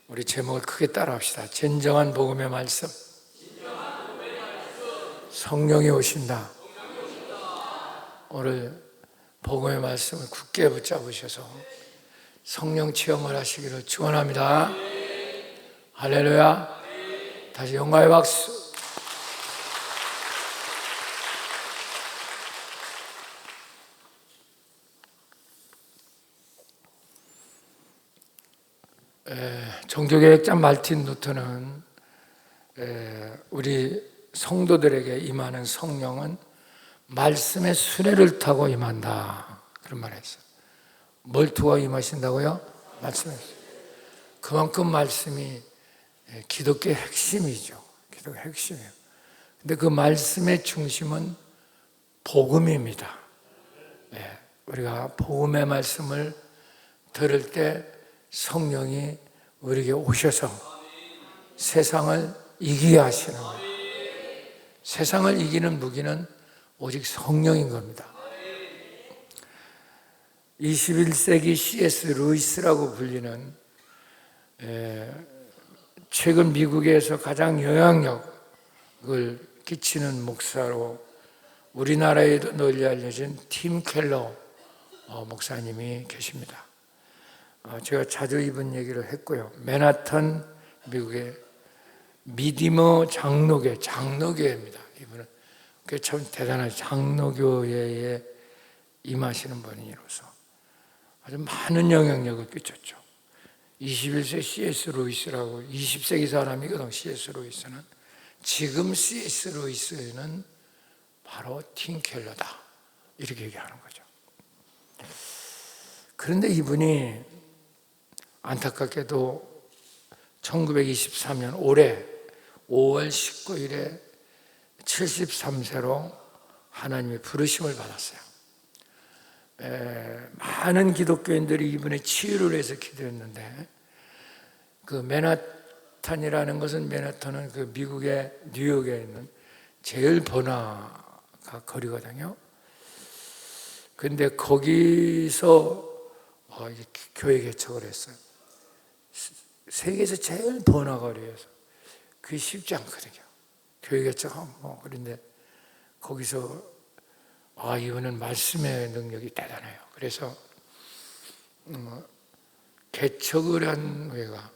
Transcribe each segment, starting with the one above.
우리 제목을 크게 따라합시다. 진정한 복음의 말씀. 성령이 오신다. 오늘 복음의 말씀을 굳게 붙잡으셔서 성령 체험을 하시기를 축원합니다. 할렐루야. 다시 영광의 박수. 종교개혁자 마르틴 루터는 우리 성도들에게 임하는 성령은 말씀의 수레를 타고 임한다, 그런 말을 했어요. 뭘 타고 임하신다고요? 말씀의 수레. 그만큼 말씀이 기독교의 핵심이죠. 기독교의 핵심이에요. 근데 그 말씀의 중심은 복음입니다. 우리가 복음의 말씀을 들을 때 성령이 우리에게 오셔서 세상을 이기게 하시는 거예요. 세상을 이기는 무기는 오직 성령인 겁니다. 21세기 C.S. 루이스라고 불리는 최근 미국에서 가장 영향력을 끼치는 목사로 우리나라에도 널리 알려진 팀 켈러 목사님이 계십니다. 제가 자주 이분 얘기를 했고요. 맨하탄 미국의 미디머 장로교회입니다. 이분은 그게 참 대단한 장로교회에 임하시는 분이로서 아주 많은 영향력을 끼쳤죠. 21세기 C.S. 루이스라고 20세기 사람이거든. C.S. 루이스는 지금 C.S. 루이스는 바로 팀 켈러다, 이렇게 얘기하는 거죠. 그런데 이분이 안타깝게도 1923년 올해 5월 19일에 73세로 하나님의 부르심을 받았어요. 많은 기독교인들이 이분의 치유를 위해서 기도했는데, 그 맨하탄이라는 것은, 맨하탄은 그 미국의 뉴욕에 있는 제일 번화가 거리거든요. 근데 거기서 교회 개척을 했어요. 세계에서 제일 번화거리에서. 그게 쉽지 않거든요. 교회 개척하고. 그런데 거기서 이분은 말씀의 능력이 대단해요. 그래서 개척을 한 교회가,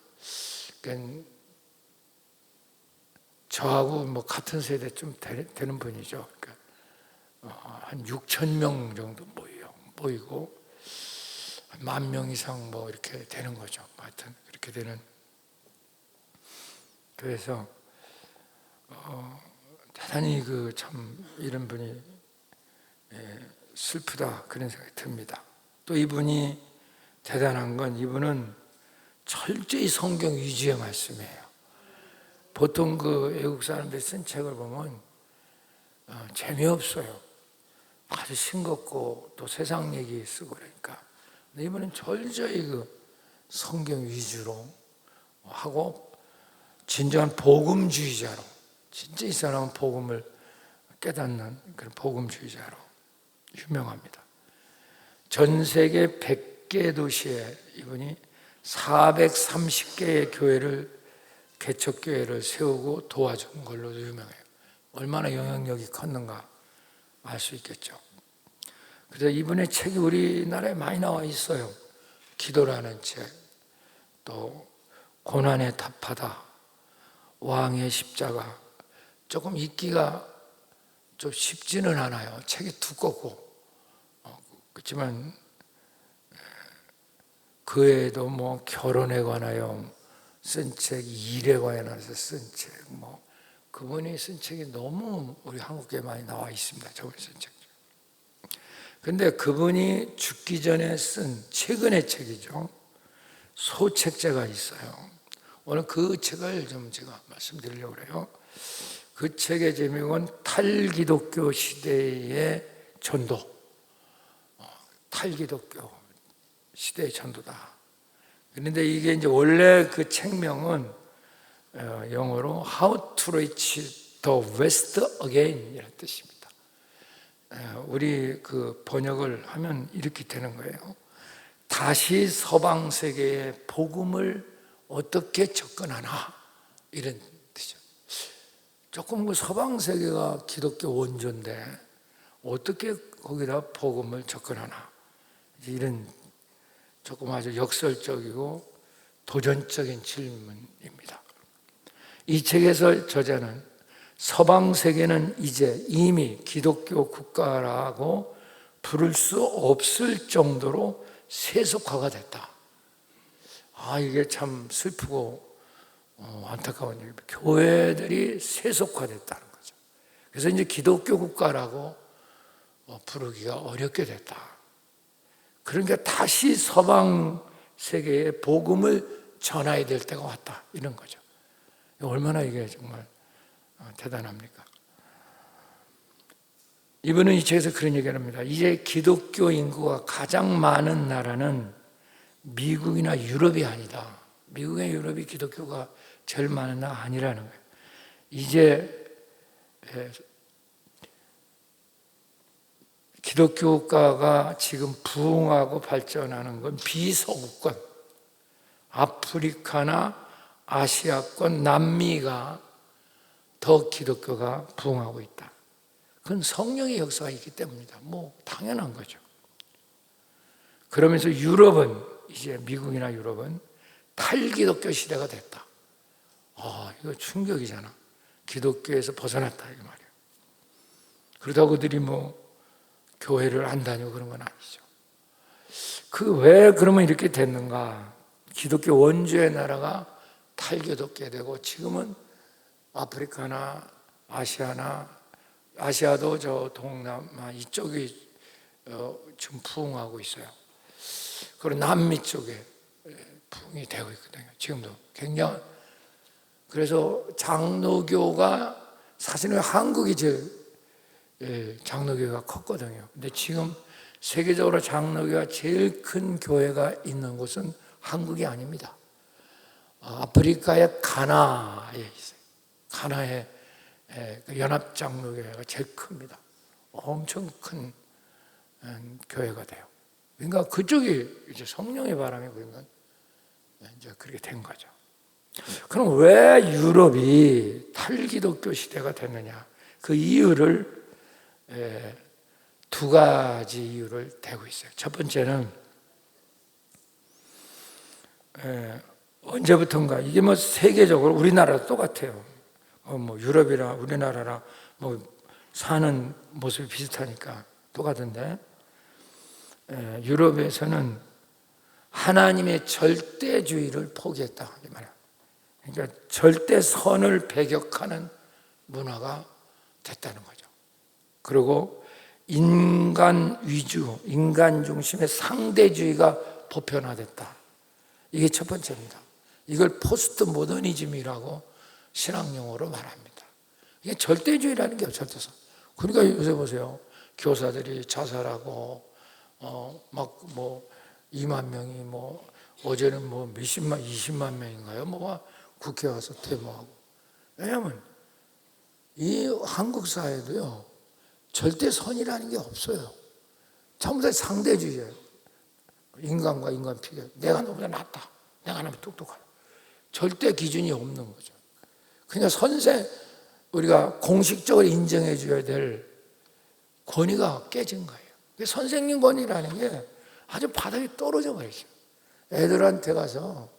그러니까 저하고 같은 세대 좀 되는 분이죠. 그러니까 한 6천 명 정도 모이고 10,000명 이상 이렇게 되는 거죠. 하여튼 그렇게 되는. 그래서 대단히 참 이런 분이 슬프다, 그런 생각이 듭니다. 또 이분이 대단한 건, 이분은 철저히 성경 위주의 말씀이에요. 보통 그 외국 사람들이 쓴 책을 보면 재미없어요. 아주 싱겁고 또 세상 얘기 쓰고 그러니까. 근데 이분은 철저히 성경 위주로 하고 진정한 복음주의자로, 진짜 이 사람은 복음을 깨닫는 그런 복음주의자로 유명합니다. 전 세계 100개 도시에 이분이 430개의 개척교회를 세우고 도와준 걸로 유명해요. 얼마나 영향력이 컸는가 알 수 있겠죠. 그래서 이분의 책이 우리나라에 많이 나와 있어요. 기도라는 책, 또 고난에 답하다, 왕의 십자가. 조금 읽기가 좀 쉽지는 않아요. 책이 두껍고. 그렇지만 그 외에도 결혼에 관하여 쓴 책, 일에 관해서 쓴 책, 그분이 쓴 책이 너무 우리 한국에 많이 나와 있습니다. 저분이 쓴 책. 근데 그분이 죽기 전에 쓴 최근의 책이죠. 소책자가 있어요. 오늘 그 책을 좀 제가 말씀드리려고 그래요. 그 책의 제목은 탈기독교 시대의 전도. 탈기독교 시대의 전도다. 그런데 이게 이제 원래 그 책명은 영어로 How to Reach the West Again 이라는 뜻입니다. 우리 그 번역을 하면 이렇게 되는 거예요. 다시 서방 세계에 복음을 어떻게 접근하나 이런 뜻이죠. 조금 그 서방 세계가 기독교 원조인데 어떻게 거기다 복음을 접근하나 이런 조금 아주 역설적이고 도전적인 질문입니다. 이 책에서 저자는 서방 세계는 이제 이미 기독교 국가라고 부를 수 없을 정도로 세속화가 됐다. 이게 참 슬프고 안타까운 얘기입니다. 교회들이 세속화됐다는 거죠. 그래서 이제 기독교 국가라고 부르기가 어렵게 됐다. 그러니까 다시 서방 세계에 복음을 전해야 될 때가 왔다. 이런 거죠. 얼마나 이게 정말 대단합니까? 이분은 이 책에서 그런 얘기를 합니다. 이제 기독교 인구가 가장 많은 나라는 미국이나 유럽이 아니다. 미국이나 유럽이 기독교가 제일 많은 나라 아니라는 거예요. 이제 기독교 국가가 지금 부흥하고 발전하는 건 비서구권, 아프리카나 아시아권, 남미가 더 기독교가 부흥하고 있다. 그건 성령의 역사가 있기 때문이다. 당연한 거죠. 그러면서 유럽은 이제 미국이나 유럽은 탈기독교 시대가 됐다. 이거 충격이잖아. 기독교에서 벗어났다 이 말이에요. 그러다고 그들이 교회를 안 다니고 그런 건 아니죠. 왜 그러면 이렇게 됐는가? 기독교 원조의 나라가 탈기독교 되고 지금은 아프리카나 아시아도 저 동남아 이쪽이 지금 부흥하고 있어요. 그리고 남미 쪽에 부흥이 되고 있거든요. 지금도 굉장히. 그래서 장로교가 사실은 한국이 제일 장로교가 컸거든요. 근데 지금 세계적으로 장로교가 제일 큰 교회가 있는 곳은 한국이 아닙니다. 아프리카의 가나에 있어요. 가나의 연합장로교회가 제일 큽니다. 엄청 큰 교회가 돼요. 그러니까 그쪽이 이제 성령의 바람이 불면 이제 그렇게 된 거죠. 그럼 왜 유럽이 탈기독교 시대가 됐느냐? 그 이유를 두 가지 이유를 대고 있어요. 첫 번째는 언제부턴가 이게 세계적으로 우리나라도 똑같아요. 유럽이나 우리나라랑 사는 모습이 비슷하니까 똑같은데 유럽에서는 하나님의 절대주의를 포기했다 이 말이야. 그러니까 절대선을 배격하는 문화가 됐다는 거죠. 그리고 인간 위주, 인간 중심의 상대주의가 보편화됐다. 이게 첫 번째입니다. 이걸 포스트 모더니즘이라고 신학용어로 말합니다. 이게 절대주의라는 게 절대선. 그러니까 요새 보세요. 교사들이 자살하고 2만 명이 어제는 몇십만, 20만 명인가요? 국회 와서 데모하고. 왜냐하면 이 한국 사회도요 절대선이라는 게 없어요. 전부 다 상대주의예요. 인간과 인간 비교. 내가 너보다 낫다. 내가 너무 똑똑하다. 절대 기준이 없는 거죠. 그냥 우리가 공식적으로 인정해 줘야 될 권위가 깨진 거예요. 선생님 권위라는 게 아주 바닥에 떨어져 버리죠. 애들한테 가서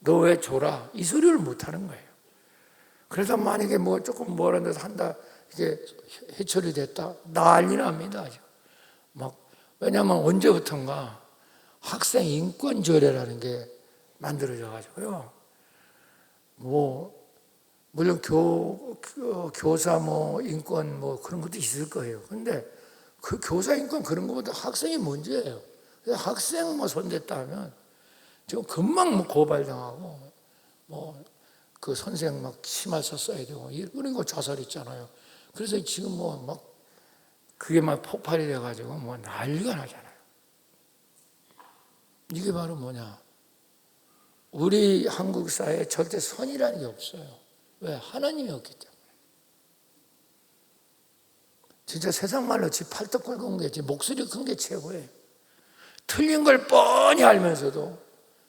너 왜 줘라 이 소리를 못 하는 거예요. 그래서 만약에 조금 뭐라는 데서 한다 이게 해처리 됐다 난리 납니다. 왜냐하면 언제부턴가 학생 인권 조례라는 게 만들어져 가지고요. 물론 교사 인권 그런 것도 있을 거예요. 근데 그 교사 인권 그런 것보다 학생이 문제예요. 학생 손댔다 하면 지금 금방 고발당하고 그 선생 심할서 써야 되고 이런 거 자살 있잖아요. 그래서 지금 그게 폭발이 돼가지고 난리가 나잖아요. 이게 바로 우리 한국 사회에 절대 선이라는 게 없어요. 왜? 하나님이 없기 때문에. 진짜 세상 말로 지 팔뚝 굵은 게, 지 목소리 큰 게 최고예요. 틀린 걸 뻔히 알면서도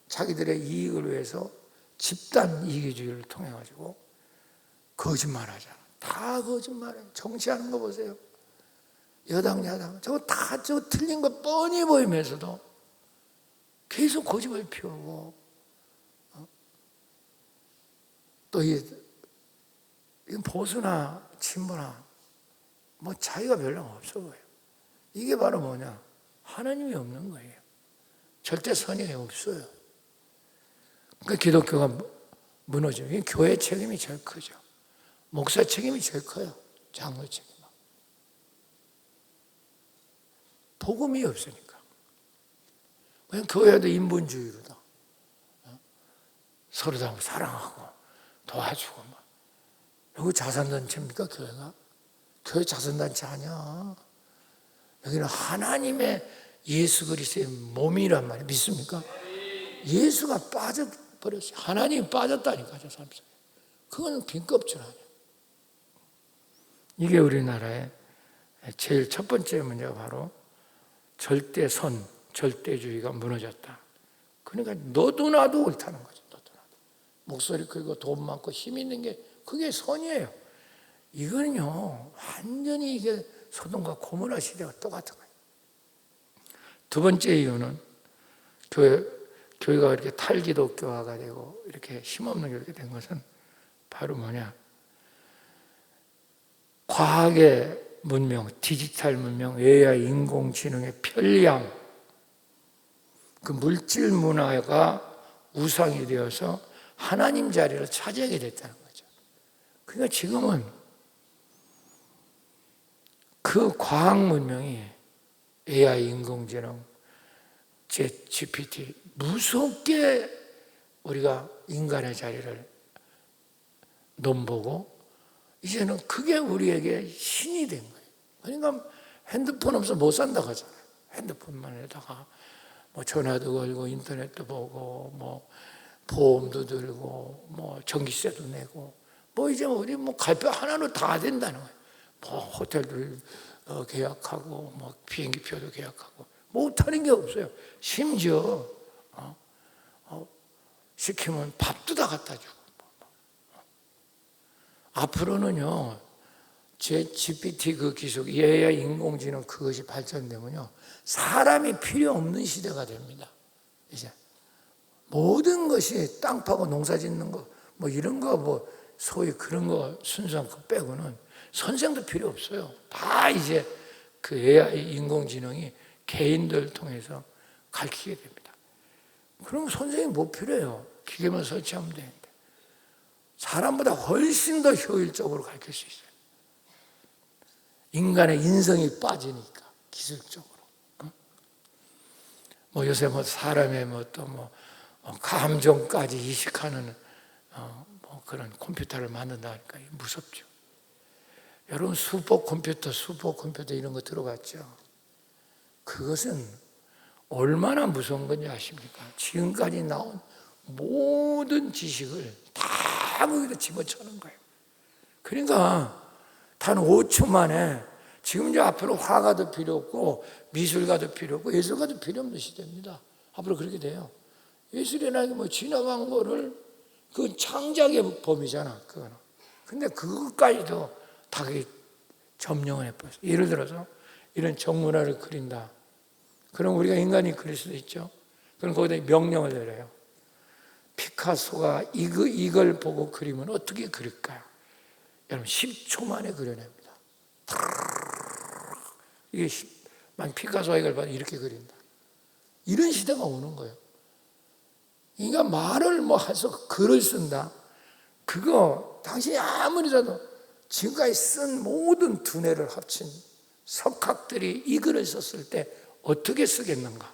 자기들의 이익을 위해서 집단 이기주의를 통해 가지고 거짓말하잖아. 다 거짓말해. 정치하는 거 보세요. 여당 야당 저거 다 저 틀린 거 뻔히 보이면서도 계속 거짓말 피우고 또 이 보수나 진보나 뭐 차이가 별로 없어 보여요. 이게 바로 뭐냐? 하나님이 없는 거예요. 절대 선이 없어요. 그러니까 기독교가 무너지면 이게 교회 책임이 제일 크죠. 목사 책임이 제일 커요. 장로 책임. 복음이 없으니까. 그냥 교회도 인본주의로다. 서로 다 사랑하고 도와주고 막. 여기 자선단체입니까 교회가? 교회 자선단체 아니야. 여기는 하나님의 예수 그리스도의 몸이란 말이에요. 믿습니까? 예수가 빠져버렸어요. 하나님이 빠졌다니까 저 사람 속에. 그건 빈 껍질 아니에요. 이게 우리나라의 제일 첫 번째 문제가 바로 절대선, 절대주의가 무너졌다. 그러니까 너도 나도 옳다는 거죠. 너도 나도. 목소리 크고 돈 많고 힘 있는 게 그게 선이에요. 이거는요 완전히 이게 소돔과 고모라 시대가 똑같은 거예요. 두 번째 이유는 교회가 이렇게 탈기독교화가 되고 이렇게 힘없는 게 이렇게 된 것은 바로 뭐냐? 과학의 문명, 디지털 문명, AI, 인공지능의 편리함, 그 물질 문화가 우상이 되어서 하나님 자리를 차지하게 됐다는 거죠. 그러니까 지금은 그 과학 문명이 AI, 인공지능, GPT 무섭게 우리가 인간의 자리를 넘보고 이제는 그게 우리에게 신이 된 거예요. 그러니까 핸드폰 없어 못 산다고 하잖아요. 핸드폰만 해다가 뭐 전화도 걸고 인터넷도 보고 뭐 보험도 들고 뭐 전기세도 내고 뭐 이제 우리 뭐 갈표 하나로 다 된다는 거예요. 뭐 호텔들 계약하고 뭐 비행기표도 계약하고 못하는 게 없어요. 심지어 시키면 밥도 다 갖다 주고. 앞으로는요, 제 GPT 그 기술, AI 인공지능 그것이 발전되면요, 사람이 필요 없는 시대가 됩니다. 이제 모든 것이 땅 파고 농사 짓는 거, 뭐 이런 거, 뭐 소위 그런 거 순수한 거 빼고는 선생도 필요 없어요. 다 이제 그 AI 인공지능이 개인들 통해서 가르치게 됩니다. 그럼 선생이 뭐 필요해요? 기계만 설치하면 되는데. 사람보다 훨씬 더 효율적으로 가르칠 수 있어요. 인간의 인성이 빠지니까 기술적으로. 뭐 요새 뭐 사람의 뭐 또 뭐 감정까지 이식하는 뭐 그런 컴퓨터를 만든다니까 무섭죠. 여러분 슈퍼컴퓨터 이런 거 들어봤죠? 그것은 얼마나 무서운 건지 아십니까? 지금까지 나온 모든 지식을 다 거기다 집어넣는 거예요. 그러니까 단 5초 만에 지금 이제 앞으로 화가도 필요 없고 미술가도 필요 없고 예술가도 필요 없는 시대입니다. 앞으로 그렇게 돼요. 예술이라는 게 뭐 지나간 거를 그 창작의 범위잖아. 그거는. 근데 그것까지도 다 점령을 해버렸어요. 예를 들어서 이런 정문화를 그린다. 그럼 우리가 인간이 그릴 수도 있죠. 그럼 거기다 명령을 내려요. 피카소가 이걸 보고 그리면 어떻게 그릴까요? 여러분 10초 만에 그려냅니다. 이게 만 피카소가 이걸 봐도 이렇게 그린다. 이런 시대가 오는 거예요. 그러니까 말을 뭐 해서 글을 쓴다. 그거 당신이 아무리 봐도 지금까지 쓴 모든 두뇌를 합친 석학들이 이 글을 썼을 때 어떻게 쓰겠는가?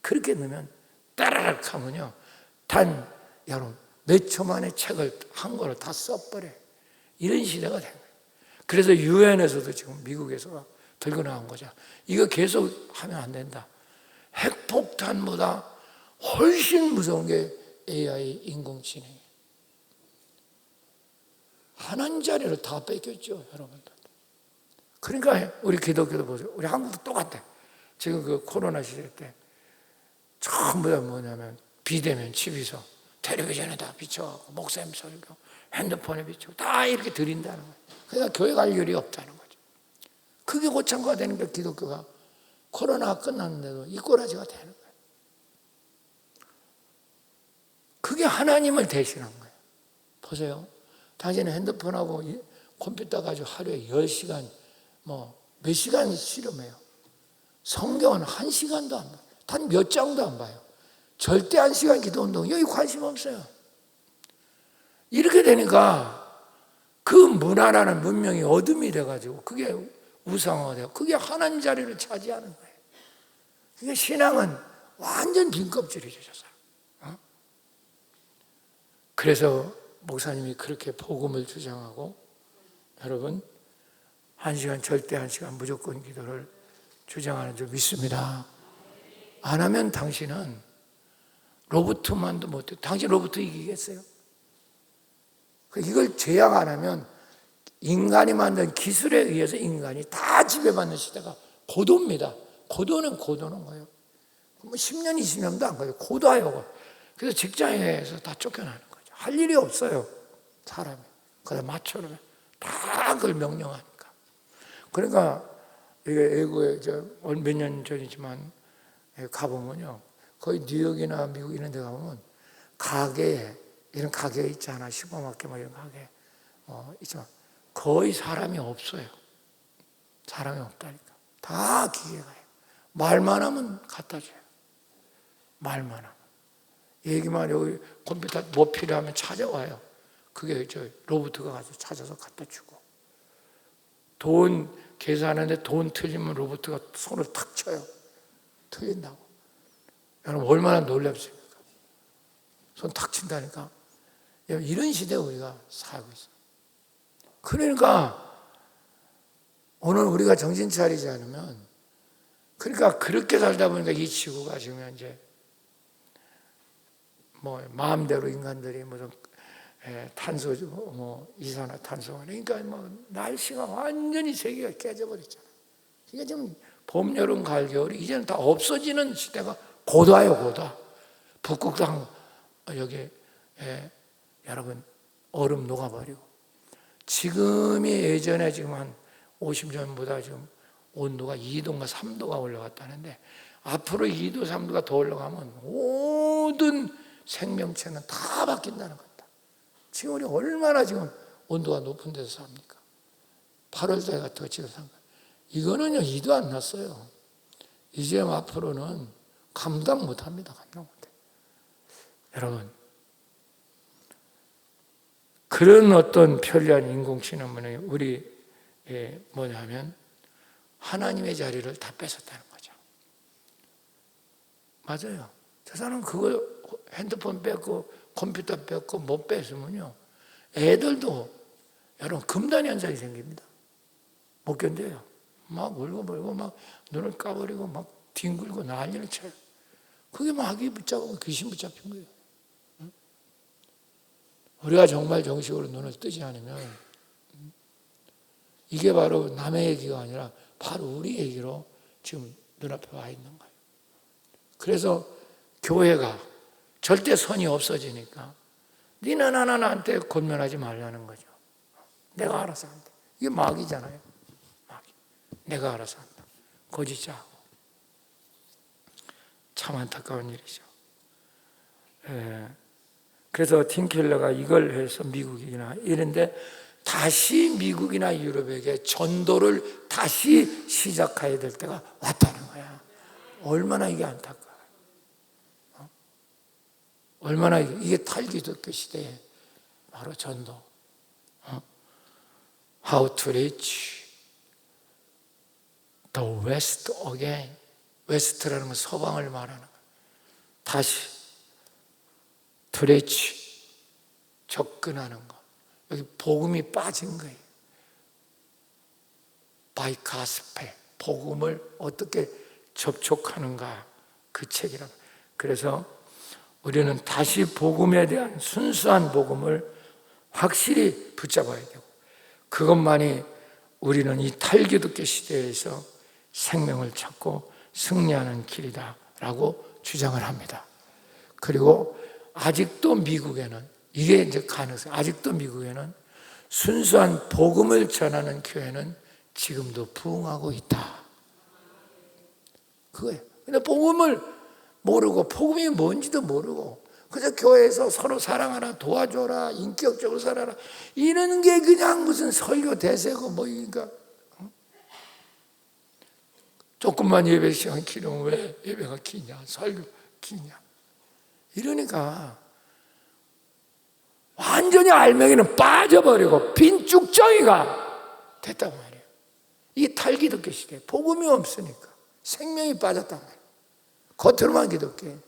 그렇게 넣으면 따라락 하면요. 여러분 몇 초 만에 책을 한권을 다 써버려요. 이런 시대가 된 거예요. 그래서 유엔에서도 지금 미국에서 들고 나온 거죠. 이거 계속 하면 안 된다. 핵폭탄보다 훨씬 무서운 게 AI 인공지능이에요. 하나님 자리를 다 뺏겼죠, 여러분들. 그러니까 우리 기독교도 보세요. 우리 한국도 똑같아. 지금 그 코로나 시대 때 전부 다 뭐냐면 비대면 집에서 텔레비전에다 비춰갖고 목사님 설교, 핸드폰에 비추고 다 이렇게 드린다는 거예요. 그러니까 교회 갈 일이 없다는 거죠. 그게 고창고가 되는 게 기독교가 코로나가 끝났는데도 이 꼬라지가 되는 거예요. 그게 하나님을 대신한 거예요. 보세요. 당신은 핸드폰하고 컴퓨터 가지고 하루에 10시간, 몇 시간 실험해요. 성경은 1시간도 안 봐요. 단 몇 장도 안 봐요. 절대 1시간 기도 운동, 여기 관심 없어요. 이렇게 되니까 그 문화라는 문명이 어둠이 돼가지고 그게 우상화가 되고 그게 하나님 자리를 차지하는 거예요. 그게 신앙은 완전 빈 껍질이죠, 저 사람. 그래서 목사님이 그렇게 복음을 주장하고 여러분 1시간 절대 1시간 무조건 기도를 주장하는 줄 믿습니다. 안 하면 당신은 로봇만도 못해요. 당신 로봇 이기겠어요? 이걸 제약 안 하면 인간이 만든 기술에 의해서 인간이 다 지배받는 시대가 고도입니다. 고도는 거예요. 10년, 20년도 안 가요. 고도하고. 그래서 직장에서 다 쫓겨나는 거죠. 할 일이 없어요. 사람이. 그래 맞춰놓으면 다 그걸 명령하니까. 그러니까 이게 외국에 몇 년 전이지만 가보면요. 거의 뉴욕이나 미국 이런 데 가보면 가게에 이런 가게 있잖아. 슈퍼마켓 이런 가게 있지만 거의 사람이 없어요. 사람이 없다니까. 다 기계가 해요. 말만 하면 갖다 줘요. 말만 하면. 얘기만 여기 컴퓨터 뭐 필요하면 찾아와요. 그게 로봇가 가서 찾아서 갖다 주고. 돈 계산하는데 돈 틀리면 로봇가 손을 탁 쳐요. 틀린다고. 여러분 얼마나 놀랍습니까? 손 탁 친다니까. 이런 시대에 우리가 살고 있어요. 그러니까 오늘 우리가 정신 차리지 않으면 그러니까 그렇게 살다 보니까 이 지구가 지금 이제 마음대로 인간들이 무슨 탄소 이산화탄소 그러니까 날씨가 완전히 세계가 깨져버렸잖아. 이게 지금 봄, 여름, 가을, 겨울이 이제는 다 없어지는 시대가 고도예요, 고도. 북극강 여기 여러분 얼음 녹아버리고 지금이 예전에 지금 한 50년보다 지금 온도가 2도인가 3도가 올라갔다는데 앞으로 2도, 3도가 더 올라가면 모든 생명체는 다 바뀐다는 겁니다. 지금 우리 얼마나 지금 온도가 높은 데서 삽니까? 8월달 같은 거 지금 산 거. 이거는요 2도 안 났어요. 이제 앞으로는 감당 못합니다. 감당 못해요. 여러분 그런 어떤 편리한 인공지능은 우리 뭐냐면 하나님의 자리를 다 뺏었다는 거죠. 맞아요. 저 사람은 그거 핸드폰 뺏고 컴퓨터 뺏고 못 뺏으면요 애들도 여러분 금단 현상이 생깁니다. 못 견뎌요. 막 울고 막 눈을 까버리고 막 뒹굴고 난리를 쳐요. 그게 마귀 붙잡고 귀신 붙잡힌 거예요. 우리가 정말 정식으로 눈을 뜨지 않으면 이게 바로 남의 얘기가 아니라 바로 우리 얘기로 지금 눈앞에 와 있는 거예요. 그래서 교회가 절대 선이 없어지니까 니는 나한테 권면하지 말라는 거죠. 내가 알아서 한다. 이게 마귀잖아요. 마귀. 내가 알아서 한다. 거짓자하고. 참 안타까운 일이죠. 그래서 팀 켈러가 이걸 해서 미국이나 이런데 다시 미국이나 유럽에게 전도를 다시 시작해야 될 때가 왔다는 거야. 얼마나 이게 안타까워요. 얼마나 이게 탈기독교 시대에 바로 전도. How to reach the West again. 웨스트라는 건 서방을 말하는 거예요. 다시 to reach 접근하는 거. 여기 복음이 빠진 거예요. By gospel. 복음을 어떻게 접촉하는가 그 책이라고. 그래서 우리는 다시 복음에 대한 순수한 복음을 확실히 붙잡아야 되고 그것만이 우리는 이 탈기독교 시대에서 생명을 찾고 승리하는 길이다라고 주장을 합니다. 그리고 아직도 미국에는, 이게 이제 가능성, 아직도 미국에는 순수한 복음을 전하는 교회는 지금도 부흥하고 있다. 그거예요. 근데 복음을 모르고, 복음이 뭔지도 모르고, 그저 교회에서 서로 사랑하라, 도와줘라, 인격적으로 살아라, 이런 게 그냥 무슨 설교 대세고 뭐니까. 조금만 예배 시간 길으면 왜 예배가 기냐, 설교 기냐, 이러니까 완전히 알맹이는 빠져버리고 빈 쭉정이가 됐단 말이에요. 이게 탈기독교 시대, 복음이 없으니까 생명이 빠졌단 말이에요. 겉으로만 기독교.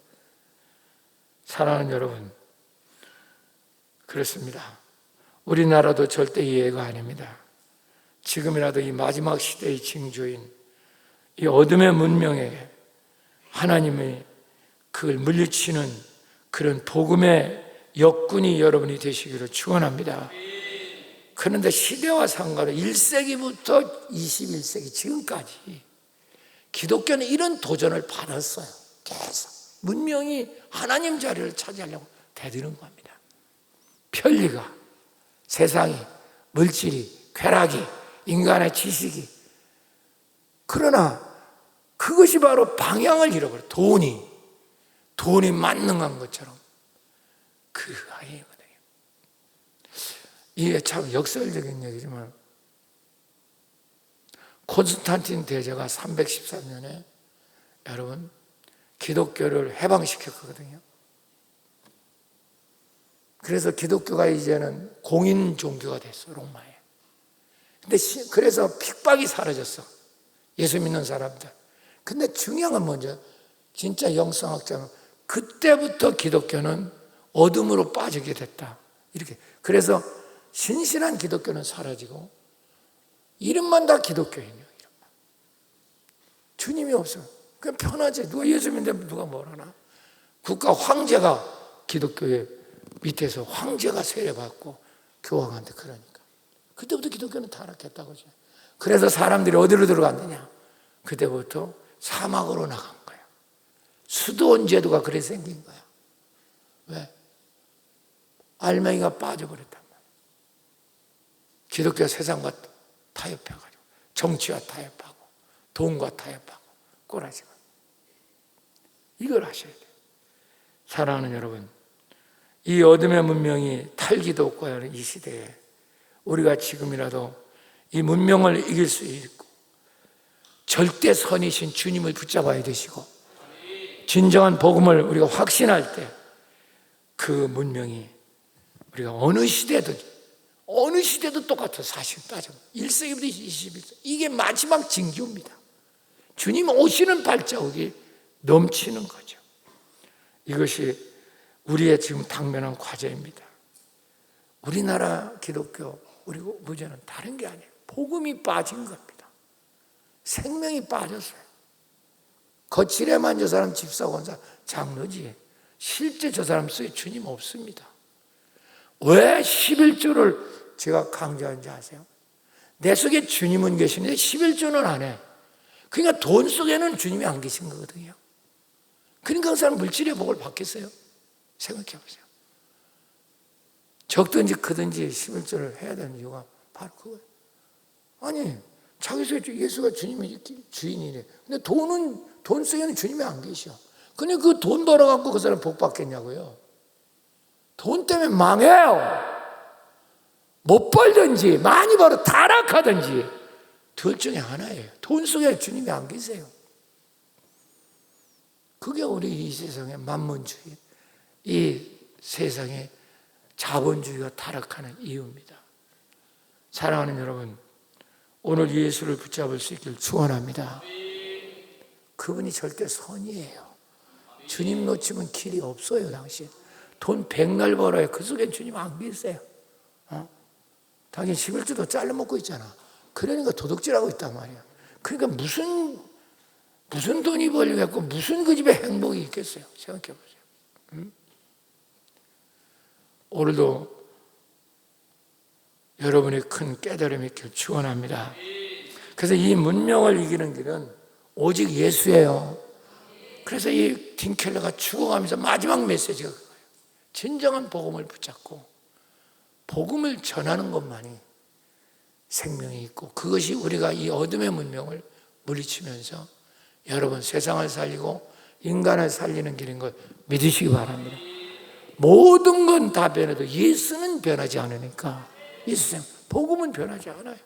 사랑하는 여러분, 그렇습니다. 우리나라도 절대 예외가 아닙니다. 지금이라도 이 마지막 시대의 징조인 이 어둠의 문명에게 하나님의 그걸 물리치는 그런 복음의 역군이 여러분이 되시기를 축원합니다. 그런데 시대와 상관없이 1세기부터 21세기 지금까지 기독교는 이런 도전을 받았어요. 계속 문명이 하나님 자리를 차지하려고 대드는 겁니다. 편리가, 세상이, 물질이, 쾌락이, 인간의 지식이. 그러나 그것이 바로 방향을 잃어버려. 돈이 만능한 것처럼 그 아이거든요. 이게 참 역설적인 얘기지만 콘스탄틴 대제가 313년에 여러분 기독교를 해방시켰거든요. 그래서 기독교가 이제는 공인 종교가 됐어, 로마에. 근데 그래서 핍박이 사라졌어, 예수 믿는 사람들. 근데 중요한 건 먼저 진짜 영성학자는 그때부터 기독교는 어둠으로 빠지게 됐다, 이렇게. 그래서 신실한 기독교는 사라지고 이름만 다 기독교예요. 이름만. 주님이 없어요. 그냥 편하지. 누가 예수 믿는데 누가 뭐라나. 국가 황제가 기독교의 밑에서 황제가 세례받고 교황한테. 그러니까 그때부터 기독교는 타락했다고죠. 그래서 사람들이 어디로 들어갔느냐, 그때부터 사막으로 나간 거야. 수도원 제도가 그래 생긴 거야. 왜? 알맹이가 빠져버렸단 말이야. 기독교가 세상과 타협해가지고, 정치와 타협하고, 돈과 타협하고, 꼬라지고. 이걸 하셔야 돼요. 사랑하는 여러분, 이 어둠의 문명이 탈기도 없고 하는 이 시대에 우리가 지금이라도 이 문명을 이길 수 있고 절대 선이신 주님을 붙잡아야 되시고 진정한 복음을 우리가 확신할 때 그 문명이 우리가 어느 시대도 똑같아. 사실 따지면 1세기부터 21세기 이게 마지막 징조입니다. 주님 오시는 발자국이 넘치는 거죠. 이것이 우리의 지금 당면한 과제입니다. 우리나라 기독교, 그리고 문제는 다른 게 아니에요. 복음이 빠진 겁니다. 생명이 빠졌어요. 거칠에만 저 사람 집사, 권사, 장로지 실제 저 사람 속에 주님 없습니다. 왜 11조를 제가 강조하는지 아세요? 내 속에 주님은 계시는데 11조는 안 해. 그러니까 돈 속에는 주님이 안 계신 거거든요. 그러니까 그 사람 물질의 복을 받겠어요? 생각해 보세요. 적든지 크든지 11조를 해야 되는 이유가 바로 그거예요. 아니, 자기 속에 예수가 주님이 주인이래. 근데 돈 속에는 주님이 안 계셔. 근데 그 돈 벌어갖고 그 사람 복 받겠냐고요? 돈 때문에 망해요. 못 벌든지 많이 벌어 타락하든지 둘 중에 하나예요. 돈 속에 주님이 안 계세요. 그게 우리 이 세상의 만문주의, 이 세상의 자본주의가 타락하는 이유입니다. 사랑하는 여러분, 오늘 예수를 붙잡을 수 있길 축원합니다. 그분이 절대 선이에요. 주님 놓치면 길이 없어요. 당신 돈 백날 벌어요. 그 속엔 주님 안 계세요. 당신 11조도 잘라 먹고 있잖아. 그러니까 도둑질하고 있단 말이야. 그러니까 무슨 돈이 벌리겠고 무슨 그 집에 행복이 있겠어요. 생각해 보세요. 오늘도 여러분의 큰 깨달음이 있길 축원합니다. 그래서 이 문명을 이기는 길은 오직 예수예요. 그래서 이 틴켈러가 죽어가면서 마지막 메시지가 그거예요. 진정한 복음을 붙잡고 복음을 전하는 것만이 생명이 있고, 그것이 우리가 이 어둠의 문명을 물리치면서 여러분 세상을 살리고 인간을 살리는 길인 걸 믿으시기 바랍니다. 모든 건 다 변해도 예수는 변하지 않으니까. 예수님 복음은 변하지 않아요.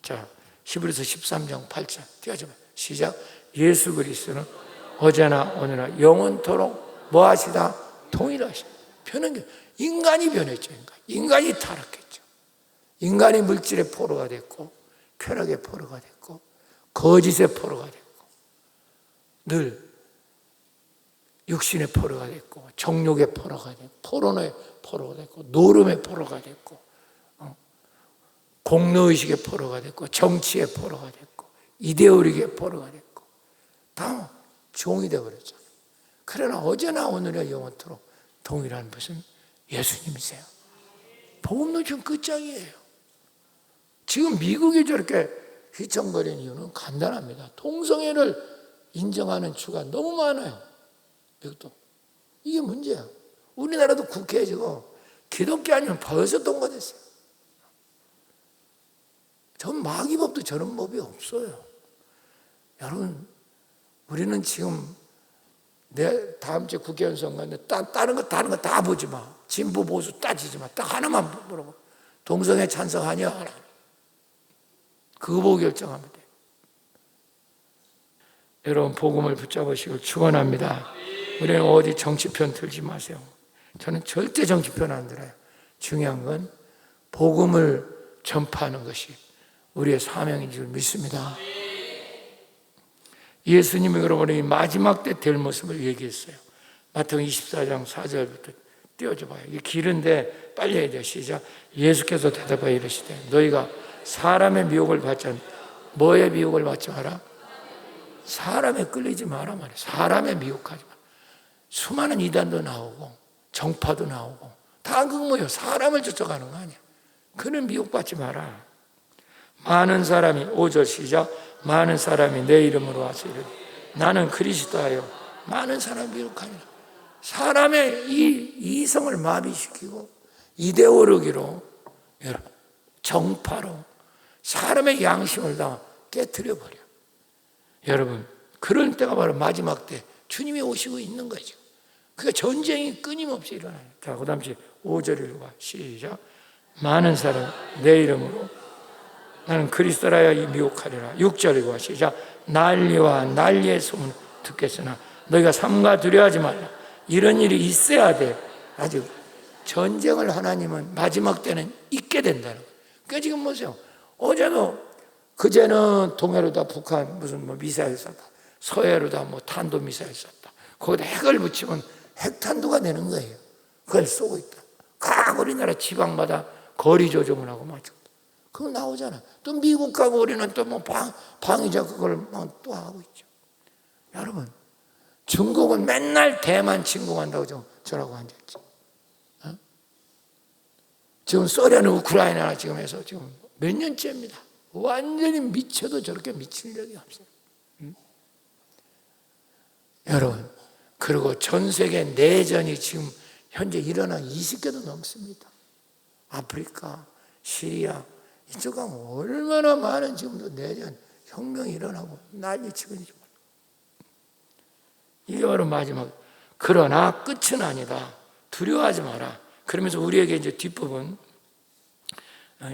자, 히브리서 13장 8절 띄워줘 봐요. 시작. 예수 그리스도는 어제나 오늘나 영원토록 뭐하시다? 동일하시다. 변한 게 인간이 변했죠. 인간이 타락했죠. 인간이 물질의 포로가 됐고 쾌락의 포로가 됐고 거짓의 포로가 됐고 늘 육신의 포로가 됐고 정욕의 포로가 됐고 포로의 포로가 됐고 노름의 포로가 됐고 공로의식의 포로가 됐고 정치의 포로가 됐고 이데올로기의 포로가 됐고 다 종이 되어버렸잖아요. 그러나 어제나 오늘의 영원토록 동일한 것은 예수님이세요. 복음도 지금 끝장이에요. 지금 미국이 저렇게 휘청거리는 이유는 간단합니다. 동성애를 인정하는 주가 너무 많아요. 미국도. 이게 문제야. 우리나라도 국회지고 기독교 아니면 벌써 통과됐어요. 전 마귀법도 저런 법이 없어요. 여러분, 우리는 지금 내 다음 주에 국회의원 선거인데 다른 거 다 보지 마. 진보 보수 따지지 마. 딱 하나만 물어봐. 동성애 찬성하냐? 하나. 그거 보고 결정하면 돼. 여러분 복음을 붙잡으시길 축원합니다. 우리는 어디 정치편 들지 마세요. 저는 절대 정치편 안 들어요. 중요한 건 복음을 전파하는 것이 우리의 사명인 줄 믿습니다. 예수님이 여러분이 마지막 때 될 모습을 얘기했어요. 마태복음 24장 4절부터 띄워줘 봐요. 이게 길은데 빨리 해야 돼요. 시작. 예수께서 대답하여 이르시되 너희가 사람의 미혹을 받지 않 뭐의 미혹을 받지 마라? 사람에 끌리지 마라 말이에요. 사람의 미혹하지 마라. 수많은 이단도 나오고 정파도 나오고 다 그거 뭐예요? 사람을 쫓아가는 거 아니야. 그는 미혹받지 마라. 많은 사람이 5절 시작. 많은 사람이 내 이름으로 와서 이르되 나는 그리스도하여 많은 사람이 미혹하니라. 사람의 이 이성을 마비시키고 이데올로기로 정파로 사람의 양심을 다 깨트려버려. 여러분 그럴 때가 바로 마지막 때 주님이 오시고 있는 거죠. 그러니까 전쟁이 끊임없이 일어나요. 자, 그 다음 5절 읽어봐. 시작. 많은 사람 내 이름으로 나는 그리스도라야 이 미혹하리라. 6절 읽어봐. 시작. 난리와 난리의 소문을 듣겠으나 너희가 삼가 두려워하지 말라. 이런 일이 있어야 돼. 아직 전쟁을 하나님은 마지막 때는 있게 된다는 거예요. 그러니까 지금 보세요. 어제도 그제는 동해로다 북한 무슨 뭐 미사일 쐈다. 서해로다 뭐 탄도 미사일 쐈다. 거기다 핵을 붙이면 핵탄두가 되는 거예요. 그걸 쏘고 있다. 각 우리나라 지방마다 거리 조정을 하고 맞췄다. 그거 나오잖아. 또 미국 가고 우리는 또 뭐 방위적 그걸 막 또 하고 있죠. 여러분, 중국은 맨날 대만 침공한다고 저라고 앉았지. 어? 지금 소련은 우크라이나 지금 해서 지금 몇 년째입니다. 완전히 미쳐도 저렇게 미칠 적이 없어요. 여러분, 그리고 전 세계 내전이 지금 현재 일어난 20개도 넘습니다. 아프리카, 시리아, 이쪽 가면 얼마나 많은 지금도 내전, 혁명이 일어나고 난리치고 있는지 몰라요. 이게 바로 마지막. 그러나 끝은 아니다. 두려워하지 마라. 그러면서 우리에게 이제 뒷부분,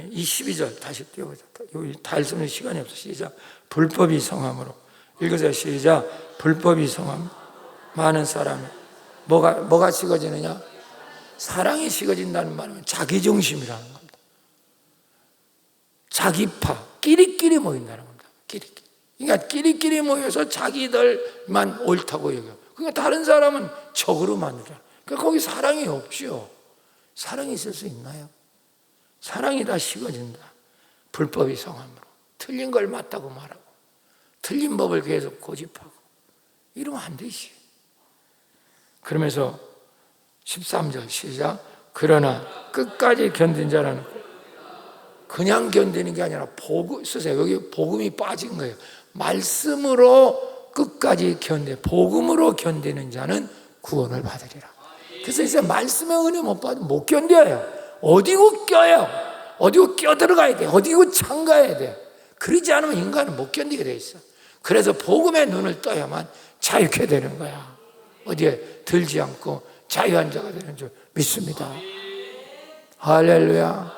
이 12절 다시 띄워보자. 여기 다 읽으면 시간이 없어. 시작. 불법이 성함으로. 읽으세요. 시작. 불법이 성함. 많은 사람이. 뭐가 식어지느냐? 사랑이 식어진다는 말은 자기중심이라는 겁니다. 자기파, 끼리끼리 모인다는 겁니다. 끼리끼리. 그러니까 끼리끼리 모여서 자기들만 옳다고 여겨. 그러니까 다른 사람은 적으로 만들어. 그러니까 거기 사랑이 없죠. 사랑이 있을 수 있나요? 사랑이 다 식어진다. 불법이 성함으로. 틀린 걸 맞다고 말하고 틀린 법을 계속 고집하고 이러면 안 되지. 그러면서 13절 시작. 그러나 끝까지 견딘 자라는 그냥 견디는 게 아니라 복음 쓰세요. 여기 복음이 빠진 거예요. 말씀으로 끝까지 복음으로 견디는 자는 구원을 받으리라. 그래서 이제 말씀의 은혜 못 받으면 못 견뎌요. 어디고 껴요. 어디고 껴들어가야 돼. 어디고 참가해야 돼. 그러지 않으면 인간은 못 견디게 돼 있어. 그래서 복음의 눈을 떠야만 자유케 되는 거야. 어디에 들지 않고 자유한 자가 되는 줄 믿습니다. 할렐루야.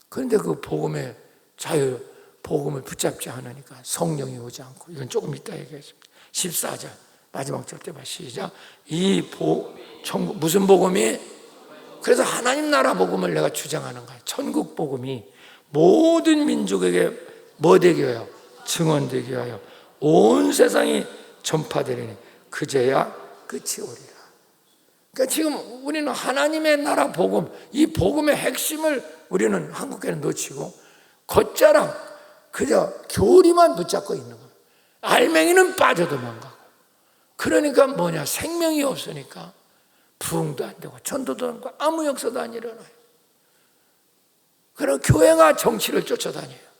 그런데 그 복음의 자유, 복음을 붙잡지 않으니까 성령이 오지 않고, 이건 조금 이따 얘기하겠습니다. 14절 마지막 절대만 시작. 무슨 복음이? 그래서 하나님 나라 복음을 내가 주장하는 거야. 천국 복음이 모든 민족에게 뭐 되게 하여? 증언되게 하여 온 세상이 전파되리니 그제야 끝이 오리라. 그러니까 지금 우리는 하나님의 나라 복음, 이 복음의 핵심을 우리는 한국교회는 놓치고 겉자랑 그저 교리만 붙잡고 있는 거예요. 알맹이는 빠져도망가고. 그러니까 뭐냐, 생명이 없으니까 부흥도 안 되고 전도도 안 되고 아무 역사도 안 일어나요. 그리고 교회가 정치를 쫓아다녀요.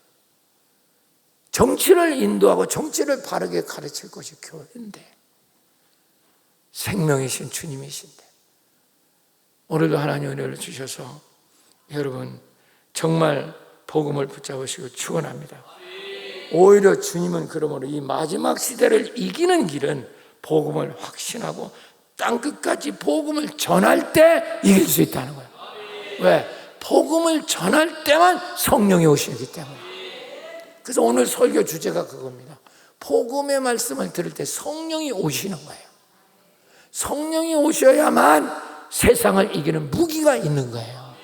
정치를 인도하고 정치를 바르게 가르칠 것이 교회인데, 생명이신 주님이신데, 오늘도 하나님 은혜를 주셔서 여러분 정말 복음을 붙잡으시고 축원합니다. 오히려 주님은 그러므로 이 마지막 시대를 이기는 길은 복음을 확신하고 땅끝까지 복음을 전할 때 이길 수 있다는 거예요. 왜? 복음을 전할 때만 성령이 오시기 때문에. 그래서 오늘 설교 주제가 그겁니다. 복음의 말씀을 들을 때 성령이 오시는 거예요. 성령이 오셔야만 세상을 이기는 무기가 있는 거예요.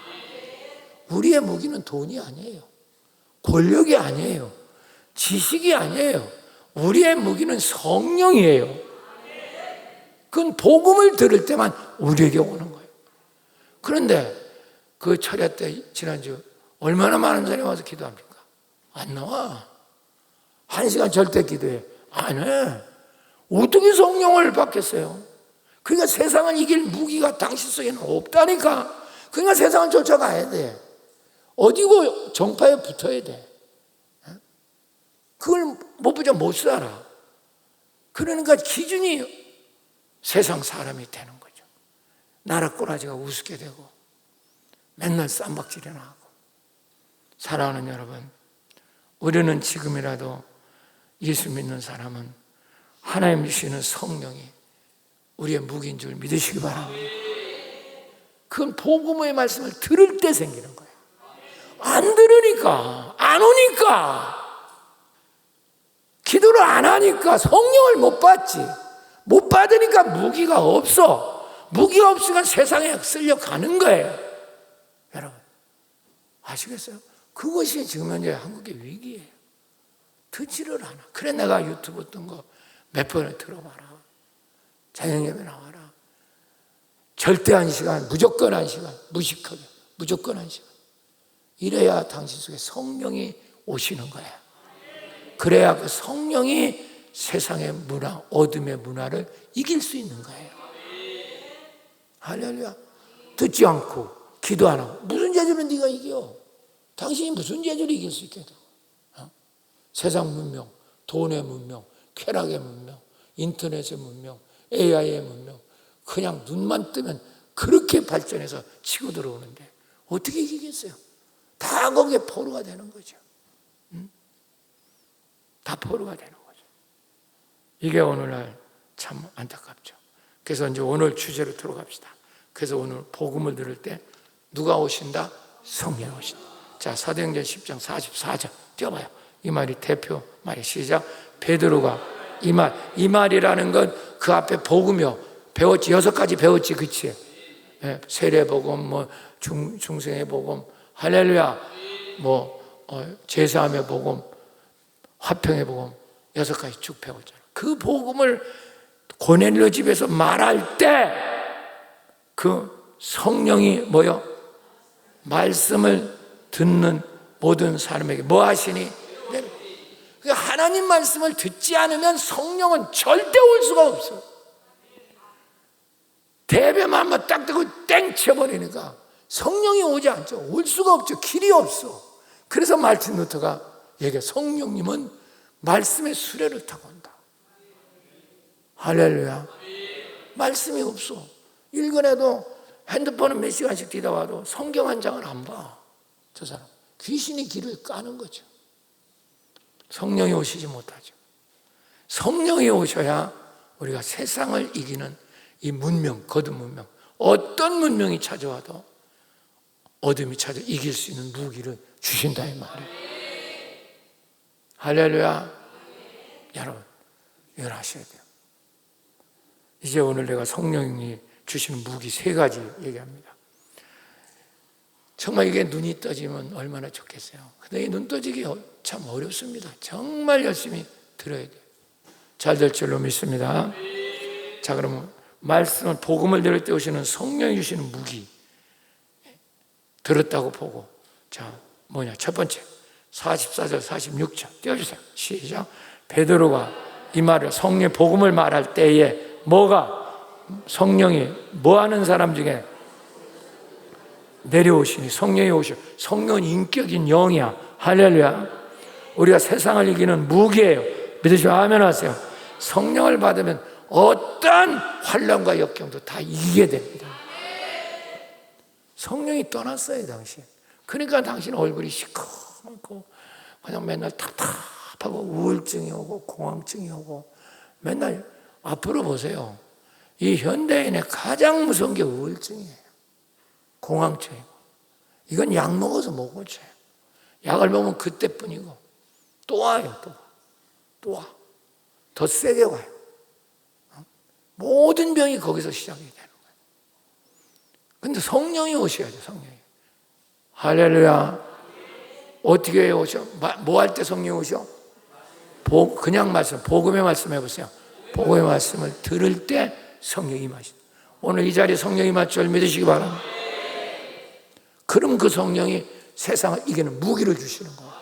우리의 무기는 돈이 아니에요. 권력이 아니에요. 지식이 아니에요. 우리의 무기는 성령이에요. 그건 복음을 들을 때만 우리에게 오는 거예요. 그런데 그 철야 때 지난주 얼마나 많은 사람이 와서 기도합니까? 안 나와. 1시간 절대 기도해. 안 해. 어떻게 성령을 받겠어요? 그러니까 세상을 이길 무기가 당신 속에는 없다니까. 그러니까 세상을 쫓아가야 돼. 어디고 정파에 붙어야 돼. 그걸 못 붙여 못 살아. 그러니까 기준이 세상 사람이 되는 거죠. 나라 꼬라지가 우습게 되고 맨날 쌈박질이나 하고. 사랑하는 여러분, 우리는 지금이라도 예수 믿는 사람은 하나님 주시는 성령이 우리의 무기인 줄 믿으시기 바랍니다. 그건 복음의 말씀을 들을 때 생기는 거예요. 안 들으니까, 안 오니까, 기도를 안 하니까 성령을 못 받지. 못 받으니까 무기가 없어. 무기가 없으니까 세상에 쓸려가는 거예요. 여러분 아시겠어요? 그것이 지금 현재 한국의 위기예요. 듣지를 않아. 그래 내가 유튜브 뜬 거 몇 번을 들어봐라. 자연예배 나와라. 절대 1시간, 무조건 1시간, 무식하게 무조건 1시간. 이래야 당신 속에 성령이 오시는 거야. 그래야 그 성령이 세상의 문화, 어둠의 문화를 이길 수 있는 거예요. 할렐루야. 듣지 않고 기도 안 하고 무슨 재주로 네가 이겨? 당신이 무슨 재주로 이길 수 있겠어? 세상 문명, 돈의 문명, 쾌락의 문명, 인터넷의 문명, AI의 문명, 그냥 눈만 뜨면 그렇게 발전해서 치고 들어오는데 어떻게 이기겠어요? 다 거기에 포로가 되는 거죠. 다 포로가 되는 거죠. 이게 오늘날 참 안타깝죠. 그래서 이제 오늘 주제로 들어갑시다. 그래서 오늘 복음을 들을 때 누가 오신다? 성령이 오신다. 자, 사도행전 10장 44절 띄워봐요. 이 말이 대표 말이 시작. 베드로가 이 말이라는 건 그 앞에 복음이요. 배웠지, 6가지 배웠지, 그치? 예, 세례복음, 뭐 중생의 복음, 할렐루야, 제사함의 복음, 화평의 복음 6가지 쭉 배웠잖아. 그 복음을 고넬료 집에서 말할 때 그 성령이 뭐요? 말씀을 듣는 모든 사람에게 뭐 하시니? 하나님 말씀을 듣지 않으면 성령은 절대 올 수가 없어. 대배만 한번 딱 대고 땡 쳐버리니까 성령이 오지 않죠. 올 수가 없죠. 길이 없어. 그래서 말틴 루터가 얘기해. 성령님은 말씀의 수레를 타고 온다. 할렐루야. 말씀이 없어. 읽어내도 핸드폰은 몇 시간씩 뒤다 와도 성경 한 장을 안 봐. 저 사람 귀신이 길을 까는 거죠. 성령이 오시지 못하죠. 성령이 오셔야 우리가 세상을 이기는 이 문명, 거듭 문명, 어떤 문명이 찾아와도 어둠이 찾아 이길 수 있는 무기를 주신다 이 말이에요. 할렐루야. 여러분, 이걸 하셔야 돼요. 이제 오늘 내가 성령이 주시는 무기 3가지 얘기합니다. 정말 이게 눈이 떠지면 얼마나 좋겠어요. 근데 이 눈 떠지기 참 어렵습니다. 정말 열심히 들어야 돼요. 잘 될 줄로 믿습니다. 자, 그러면 말씀을, 복음을 들을 때 오시는 성령이 주시는 무기 들었다고 보고, 자, 뭐냐, 첫 번째 44절 46절 띄워주세요. 시작. 베드로가 이 말을, 성령의 복음을 말할 때에 뭐가, 성령이 뭐 하는 사람 중에 내려오시니, 성령이 오셔. 성령은 인격인 영이야. 할렐루야. 우리가 세상을 이기는 무기예요. 믿으시면 아멘 하세요. 성령을 받으면 어떤 환난과 역경도 다 이기게 됩니다. 성령이 떠났어요, 당신. 그러니까 당신 얼굴이 시커멓고 그냥 맨날 답답하고 우울증이 오고 공황증이 오고, 맨날 앞으로 보세요. 이 현대인의 가장 무서운 게 우울증이에요. 공황증이고. 이건 약 먹어서 못 고쳐요. 약을 먹으면 그때뿐이고 또 와요. 또 와. 더 세게 와요. 모든 병이 거기서 시작이 되는 거예요. 근데 성령이 오셔야죠. 성령이. 할렐루야. 어떻게 오셔? 뭐 할 때 성령이 오셔? 그냥 말씀, 복음의 말씀 해보세요. 복음의 말씀을 들을 때 성령이 임하신다. 오늘 이 자리에 성령이 임할 줄 믿으시기 바랍니다. 그럼 그 성령이 세상을 이기는 무기를 주시는 거예요.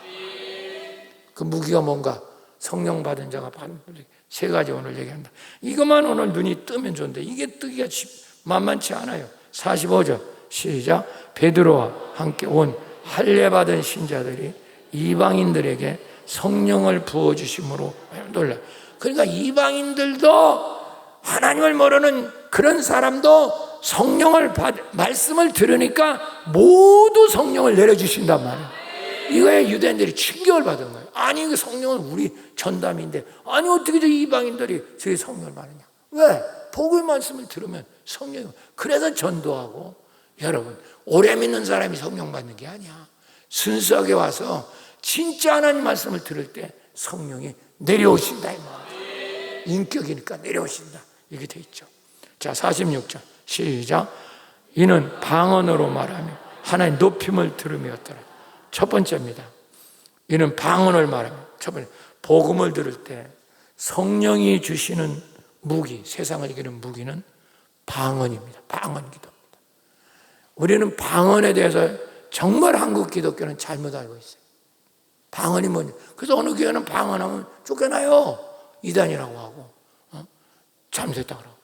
그 무기가 뭔가? 성령 받은 자가 받는 무기 3가지 오늘 얘기한다. 이것만 오늘 눈이 뜨면 좋은데 이게 뜨기가 만만치 않아요. 45절 시작. 베드로와 함께 온 할례 받은 신자들이 이방인들에게 성령을 부어주심으로 놀라. 그러니까 이방인들도, 하나님을 모르는 그런 사람도 성령을 말씀을 들으니까 모두 성령을 내려주신단 말이에요. 이거에 유대인들이 충격을 받은 거예요. 아니, 그 성령은 우리 전담인데, 아니 어떻게 저 이방인들이 저희 성령을 받느냐? 왜? 복음의 말씀을 들으면 성령이. 그래서 전도하고, 여러분, 오래 믿는 사람이 성령 받는 게 아니야. 순수하게 와서 진짜 하나님 말씀을 들을 때 성령이 내려오신다 이 말이에요. 인격이니까 내려오신다, 이게 돼 있죠. 자, 46절 시작. 이는 방언으로 말하며 하나님 높임을 들음이었더라. 첫 번째입니다. 이는 방언을 말하며, 첫 번째, 복음을 들을 때 성령이 주시는 무기, 세상을 이기는 무기는 방언입니다. 방언 기도입니다. 우리는 방언에 대해서 정말 한국 기독교는 잘못 알고 있어요. 방언이 뭐냐? 그래서 어느 교회는 방언하면 쫓겨나요. 이단이라고 하고, 잠됐다 그러고.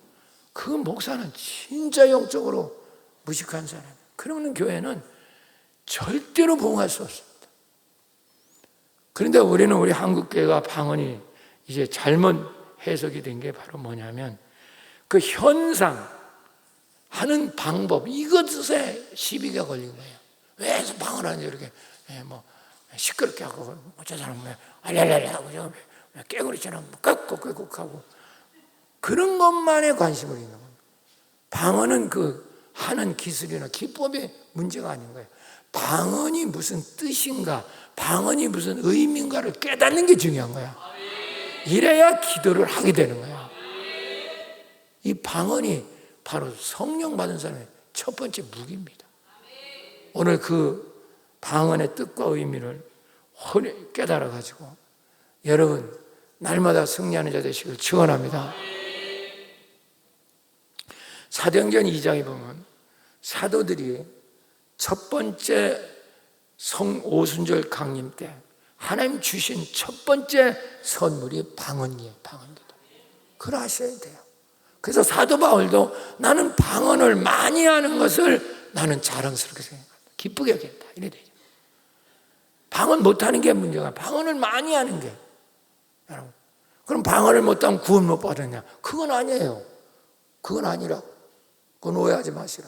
그 목사는 진짜 영적으로 무식한 사람이에요. 그러면 교회는 절대로 부흥할 수 없습니다. 그런데 우리는, 우리 한국교회가 방언이 이제 잘못 해석이 된 게 바로 뭐냐면, 그 현상, 하는 방법, 이것에 시비가 걸린 거예요. 왜 방언하는지 이렇게 뭐 시끄럽게 하고, 저 사람 왜 알랄랄 하고, 저 깨구리처럼 깍깍깍깍 하고, 그런 것만에 관심을 있는 거예요. 방언은 그 하는 기술이나 기법의 문제가 아닌 거예요. 방언이 무슨 뜻인가, 방언이 무슨 의미인가를 깨닫는 게 중요한 거야. 이래야 기도를 하게 되는 거야. 이 방언이 바로 성령 받은 사람의 첫 번째 무기입니다. 오늘 그 방언의 뜻과 의미를 깨달아가지고 여러분 날마다 승리하는 자 되시길 축원합니다. 사도행전 2장에 보면 사도들이 첫 번째 오순절 강림 때 하나님 주신 첫 번째 선물이 방언이에요. 방언기도. 그걸 하셔야 돼요. 그래서 사도 바울도 나는 방언을 많이 하는 것을 나는 자랑스럽게 생각한다. 기쁘게 여긴다. 이래 되죠. 방언 못하는 게 문제가, 방언을 많이 하는 게. 여러분, 그럼 방언을 못하면 구원 못 받았냐? 그건 아니에요. 그건 아니라. 그건 오해하지 마시라.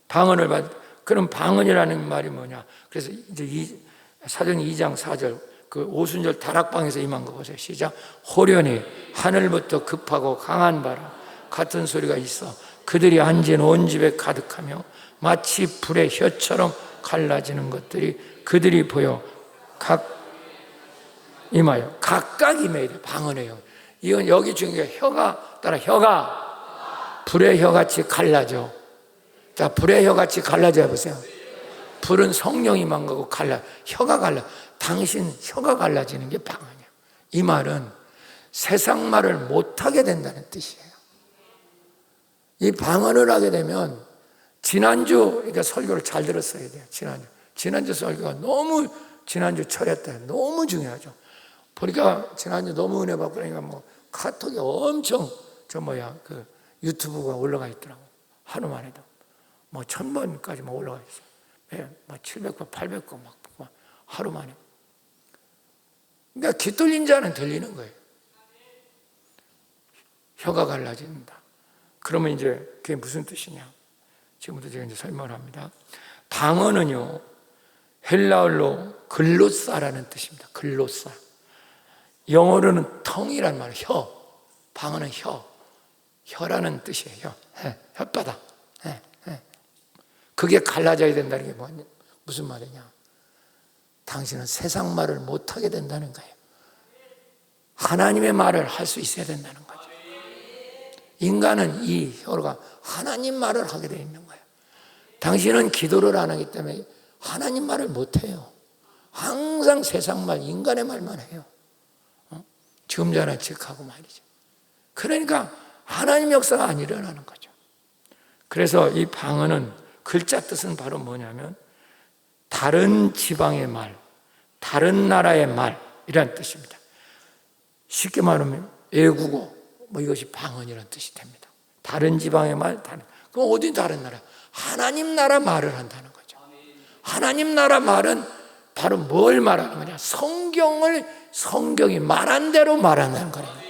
방언을 그럼 방언이라는 말이 뭐냐? 그래서 이제 사도행 2장 4절 그 오순절 다락방에서 임한 거 보세요. 시작. 호련히 하늘부터 급하고 강한 바람 같은 소리가 있어 그들이 앉은 온 집에 가득하며 마치 불의 혀처럼 갈라지는 것들이 그들이 보여 임하여 각각 임해야 돼. 방언의 형. 이건 여기 중요한 게 혀가 불의 혀같이 갈라져. 자, 불의 혀같이 갈라져 보세요. 불은 성령이 임한 거고 혀가 갈라. 당신 혀가 갈라지는 게 방언이야. 이 말은 세상 말을 못하게 된다는 뜻이에요. 이 방언을 하게 되면 지난주 그러니까 설교를 잘 들었어야 돼요. 지난주 설교가 지난주 철야 때 너무 중요하죠. 보니까 지난주 너무 은혜 받고 그러니까 뭐 카톡이 엄청 그 유튜브가 올라가 있더라고. 하루만 해도 뭐 1000번까지 막 올라가 있어요. 네, 막 700번, 800번 막 하루 만에. 그러니까 귀 뚫린 자는 들리는 거예요. 혀가 갈라진다. 그러면 이제 그게 무슨 뜻이냐? 지금부터 제가 이제 설명을 합니다. 방언은요, 헬라어로 글로사라는 뜻입니다. 글로사. 영어로는 텅이란 말이에요. 혀. 방언은 혀라는 뜻이에요. 혓바닥. 그게 갈라져야 된다는 게 무슨 말이냐? 당신은 세상 말을 못하게 된다는 거예요. 하나님의 말을 할 수 있어야 된다는 거죠. 인간은 이 혀가 하나님 말을 하게 되어 있는 거예요. 당신은 기도를 안 하기 때문에 하나님 말을 못해요. 항상 세상 말, 인간의 말만 해요. 점잖은 척하고 말이죠. 그러니까 하나님 역사가 안 일어나는 거죠. 그래서 이 방언은 글자 뜻은 바로 뭐냐면 다른 지방의 말, 다른 나라의 말이라는 뜻입니다. 쉽게 말하면 애국어, 이것이 방언이라는 뜻이 됩니다. 다른 지방의 말, 그럼 어디 다른 나라? 하나님 나라 말을 한다는 거죠. 하나님 나라 말은 바로 뭘 말하는 거냐? 성경이 말한 대로 말하는 거예요.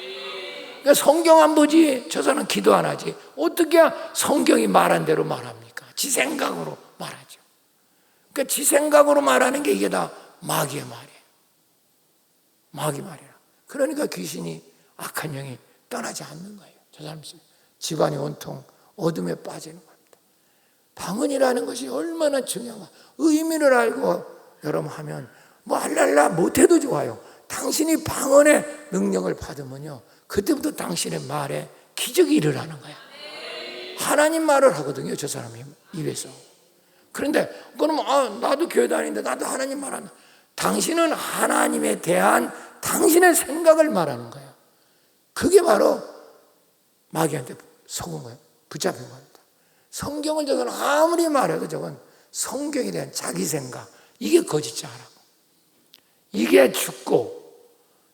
그러니까 성경 안 보지, 저 사람 기도 안 하지. 어떻게 성경이 말한 대로 말합니까? 지 생각으로 말하죠. 그러니까 지 생각으로 말하는 게 이게 다 마귀의 말이에요. 마귀 말이라. 그러니까 귀신이 악한 영이 떠나지 않는 거예요. 저 사람 집안이 온통 어둠에 빠지는 겁니다. 방언이라는 것이 얼마나 중요한가. 의미를 알고 여러분 하면 알랄라 못해도 좋아요. 당신이 방언의 능력을 받으면요, 그때부터 당신의 말에 기적이 일어나는 거야. 하나님 말을 하거든요, 저 사람이 입에서. 그런데 그러면 나도 교회 다니는데 나도 하나님 말한다. 당신은 하나님에 대한 당신의 생각을 말하는 거예요. 그게 바로 마귀한테 속은 거예요. 붙잡힌 겁니다. 성경을 저건 아무리 말해도 저건 성경에 대한 자기 생각, 이게 거짓자라고. 이게 죽고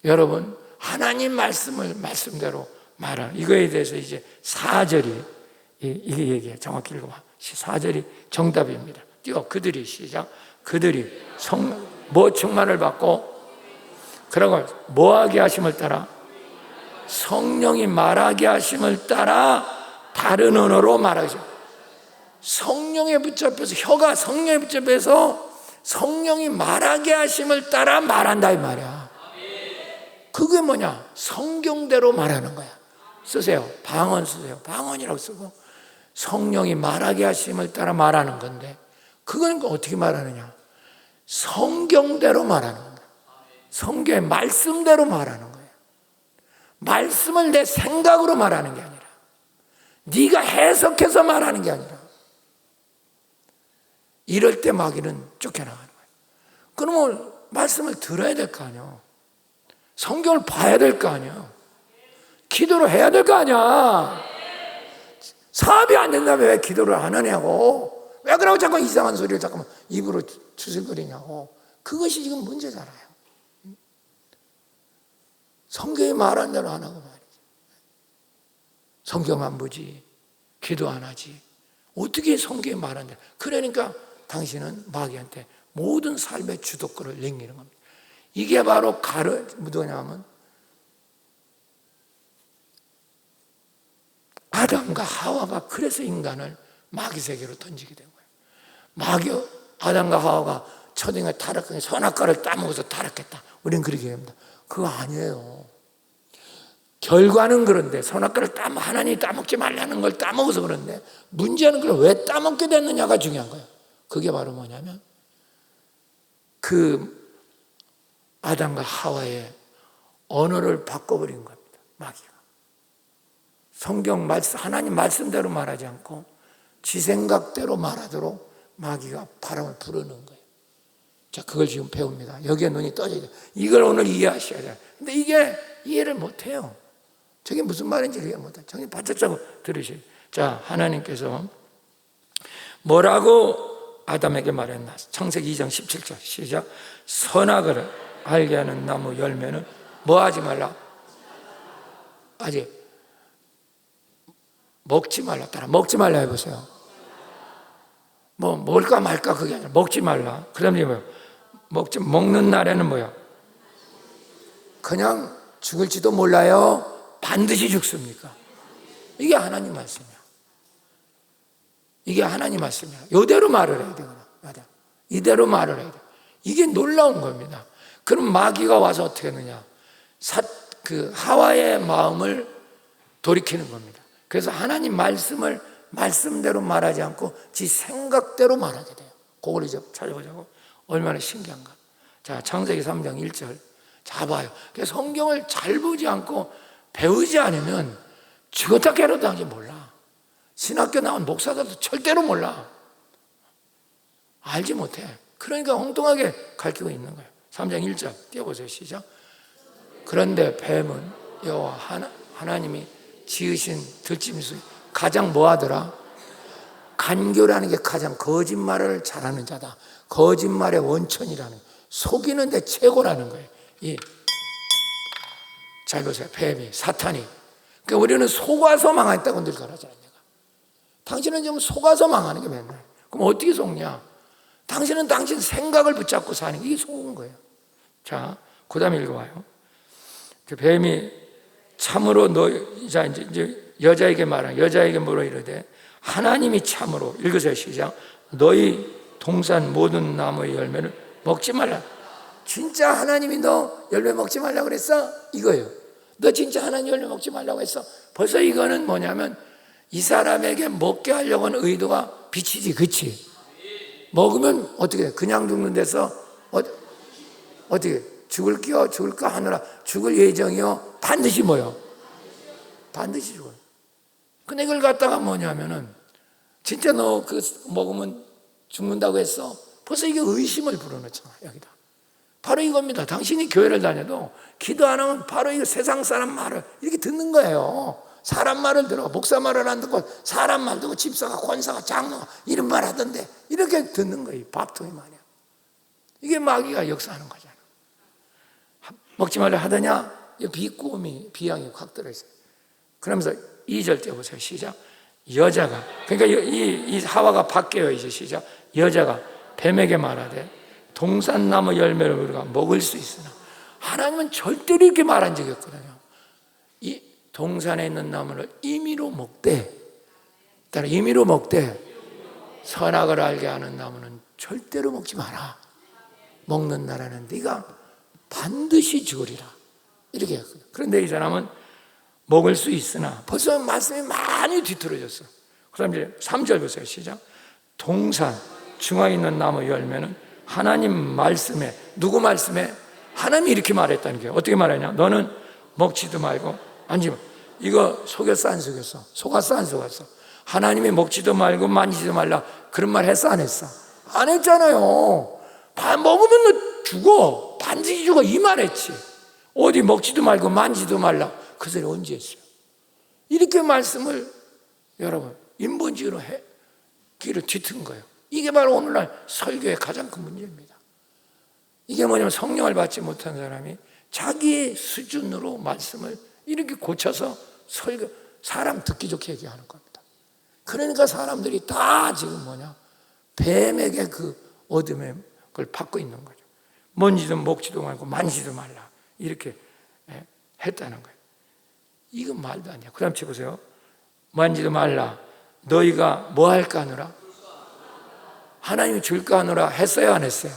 여러분 하나님 말씀대로 말하는 이거에 대해서 이제 4절이 이게 얘기해요. 정확히 읽어봐. 4절이 정답입니다. 그들이 시작. 그들이 충만을 받고 그러고 뭐하게 하심을 따라 성령이 말하게 하심을 따라 다른 언어로 말하죠. 성령에 붙잡혀서 혀가 성령에 붙잡혀서 성령이 말하게 하심을 따라 말한다 이 말이야. 그게 뭐냐? 성경대로 말하는 거야. 쓰세요. 방언 쓰세요. 방언이라고 쓰고 성령이 말하게 하심을 따라 말하는 건데 그건 어떻게 말하느냐? 성경대로 말하는 거야. 성경의 말씀대로 말하는 거예요. 말씀을 내 생각으로 말하는 게 아니라 네가 해석해서 말하는 게 아니라 이럴 때 마귀는 쫓겨나가는 거예요. 그러면 말씀을 들어야 될 거 아니에요. 성경을 봐야 될 거 아니에요. 기도를 해야 될 거 아니야. 사업이 안 된다면 왜 기도를 안 하냐고. 왜 그러고 자꾸 이상한 소리를 잠깐만 입으로 추슬거리냐고. 그것이 지금 문제잖아요. 성경이 말한 대로 안 하고 말이지. 성경 안 보지. 기도 안 하지. 어떻게 성경이 말한 대로. 그러니까 당신은 마귀한테 모든 삶의 주도권을 넘기는 겁니다. 이게 바로 뭐냐면 아담과 하와가 그래서 인간을 마귀 세계로 던지게 된 거예요. 아담과 하와가 초등에 타락한 선악과를 따먹어서 타락했다. 우리는 그렇게 합니다. 그거 아니에요. 결과는 그런데 선악과를 하나님이 따먹지 말라는 걸 따먹어서 그런데 문제는 그걸 왜 따먹게 됐느냐가 중요한 거예요. 그게 바로 뭐냐면 그 아담과 하와의 언어를 바꿔버린 겁니다. 마귀가. 성경 말씀, 하나님 말씀대로 말하지 않고 지 생각대로 말하도록 마귀가 바람을 불어넣은 거예요. 자, 그걸 지금 배웁니다. 여기에 눈이 떠져야 돼요. 이걸 오늘 이해하셔야 돼요. 근데 이게 이해를 못해요. 저게 무슨 말인지 이해 못해요. 저게 바짝짝 들으셔야 돼요. 자, 하나님께서 뭐라고 아담에게 말했나? 창세기 2장 17절 시작. 선악을 알게 하는 나무 열매는 뭐 하지 말라? 아직 먹지 말라. 따라 먹지 말라 해보세요. 뭐 먹을까 말까 그게 아니라 먹지 말라. 그 다음에 뭐야? 먹는 날에는 뭐야? 그냥 죽을지도 몰라요? 반드시 죽습니까? 이게 하나님 말씀이야. 이게 하나님 말씀이야. 이대로 말을 해야 되구나. 이대로 말을 해야 돼. 이게 놀라운 겁니다. 그럼 마귀가 와서 어떻게 하느냐? 그 하와의 마음을 돌이키는 겁니다. 그래서 하나님 말씀을 말씀대로 말하지 않고 지 생각대로 말하게 돼요. 그걸 이제 찾아보자고. 얼마나 신기한가. 자, 창세기 3장 1절. 자, 봐요. 그래서 성경을 잘 보지 않고 배우지 않으면 죽었다 깨어났다 하지 몰라. 신학교 나온 목사들도 절대로 몰라. 알지 못해. 그러니까 엉뚱하게 가르치고 있는 거예요. 3장 1절 띄워보세요. 시작. 그런데 뱀은 여호와 하나님이 지으신 들짐승 가장 뭐 하더라? 간교라는 게 가장 거짓말을 잘하는 자다. 거짓말의 원천이라는, 속이는 데 최고라는 거예요. 잘 보세요. 뱀이, 사탄이. 그러니까 우리는 속아서 망했다고 늘 가르쳐요. 당신은 지금 속아서 망하는 게 맨날. 그럼 어떻게 속냐? 당신은 당신 생각을 붙잡고 사는 게 이게 속은 거예요. 자, 그 다음에 읽어봐요. 뱀이 참으로 이제 여자에게 말한, 여자에게 뭐라 이러되, 하나님이 참으로, 읽으세요. 시작. 너희 동산 모든 나무의 열매를 먹지 말라. 진짜 하나님이 너 열매 먹지 말라고 그랬어? 이거예요. 너 진짜 하나님 열매 먹지 말라고 했어? 벌써 이거는 뭐냐면 이 사람에게 먹게 하려고 하는 의도가 비치지, 그치? 먹으면 어떻게 돼? 그냥 죽는 데서 어떻게 죽을까 하느라 죽을 예정이요? 반드시 뭐요? 반드시 죽어요. 근데 이걸 갖다가 뭐냐면은 진짜 너 그 먹으면 죽는다고 했어? 벌써 이게 의심을 불어넣잖아, 여기다. 바로 이겁니다. 당신이 교회를 다녀도 기도 안 하면 바로 이거 세상 사람 말을 이렇게 듣는 거예요. 사람 말을 들어. 목사 말을 안 듣고 사람 말 듣고 집사가, 권사가, 장로가 이런 말 하던데 이렇게 듣는 거예요. 밥통이 말이야. 이게 마귀가 역사하는 거잖아. 먹지 말라 하더냐? 비꼬음이, 비양이 확 들어있어요. 그러면서 2절 때 보세요. 시작. 여자가, 그러니까 이 하와가 바뀌어요. 이제 시작. 여자가 뱀에게 말하되 동산나무 열매를 우리가 먹을 수 있으나, 하나님은 절대로 이렇게 말한 적이 없거든요. 이 동산에 있는 나무를 임의로 먹되, 따라 임의로 먹되 선악을 알게 하는 나무는 절대로 먹지 마라. 먹는 나라는 네가 반드시 죽으리라. 이렇게 했거든요. 그런데 이 사람은 먹을 수 있으나 벌써 말씀이 많이 뒤틀어졌어. 그럼 이제 3절 보세요. 시작. 동산 중앙에 있는 나무 열매는 하나님 말씀에, 누구 말씀에? 하나님이 이렇게 말했다는 거예요. 어떻게 말하냐? 너는 먹지도 말고 만지마. 이거 속였어 안 속였어? 속았어 안 속았어? 하나님이 먹지도 말고 만지지도 말라 그런 말 했어 안 했어? 안 했잖아요. 먹으면 너 죽어. 반드시 죽어. 이 말 했지. 어디 먹지도 말고 만지지도 말라 그 소리 언제 했어요? 이렇게 말씀을 여러분 인본주의로 귀를 뒤튼 거예요. 이게 바로 오늘날 설교의 가장 큰 문제입니다. 이게 뭐냐면 성령을 받지 못한 사람이 자기의 수준으로 말씀을 이렇게 고쳐서 사람 듣기 좋게 얘기하는 겁니다. 그러니까 사람들이 다 지금 뱀에게 그 어둠의 걸 받고 있는 거죠. 뭔지도 먹지도 말고 만지도 말라 이렇게 했다는 거예요. 이건 말도 안 돼요. 그 다음 보세요. 만지도 말라. 너희가 뭐 할까 하느라? 하나님이 줄까 하느라 했어요, 안 했어요?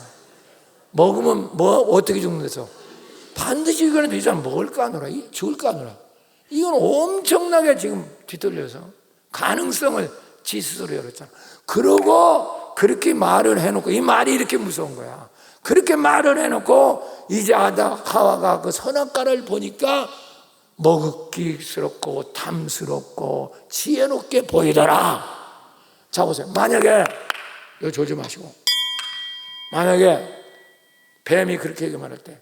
먹으면 뭐 어떻게 죽는데서? 반드시 이거는 이 사람 먹을까 하느라, 죽을까 하느라. 이건 엄청나게 지금 뒤떨려서 가능성을 지 스스로 열었잖아. 그러고 그렇게 말을 해놓고, 이 말이 이렇게 무서운 거야. 그렇게 말을 해놓고 이제 하와가 그 선악과를 보니까 먹기스럽고 탐스럽고 지혜롭게 보이더라. 자 보세요. 만약에 이거 졸지 마시고, 만약에 뱀이 그렇게 말할 때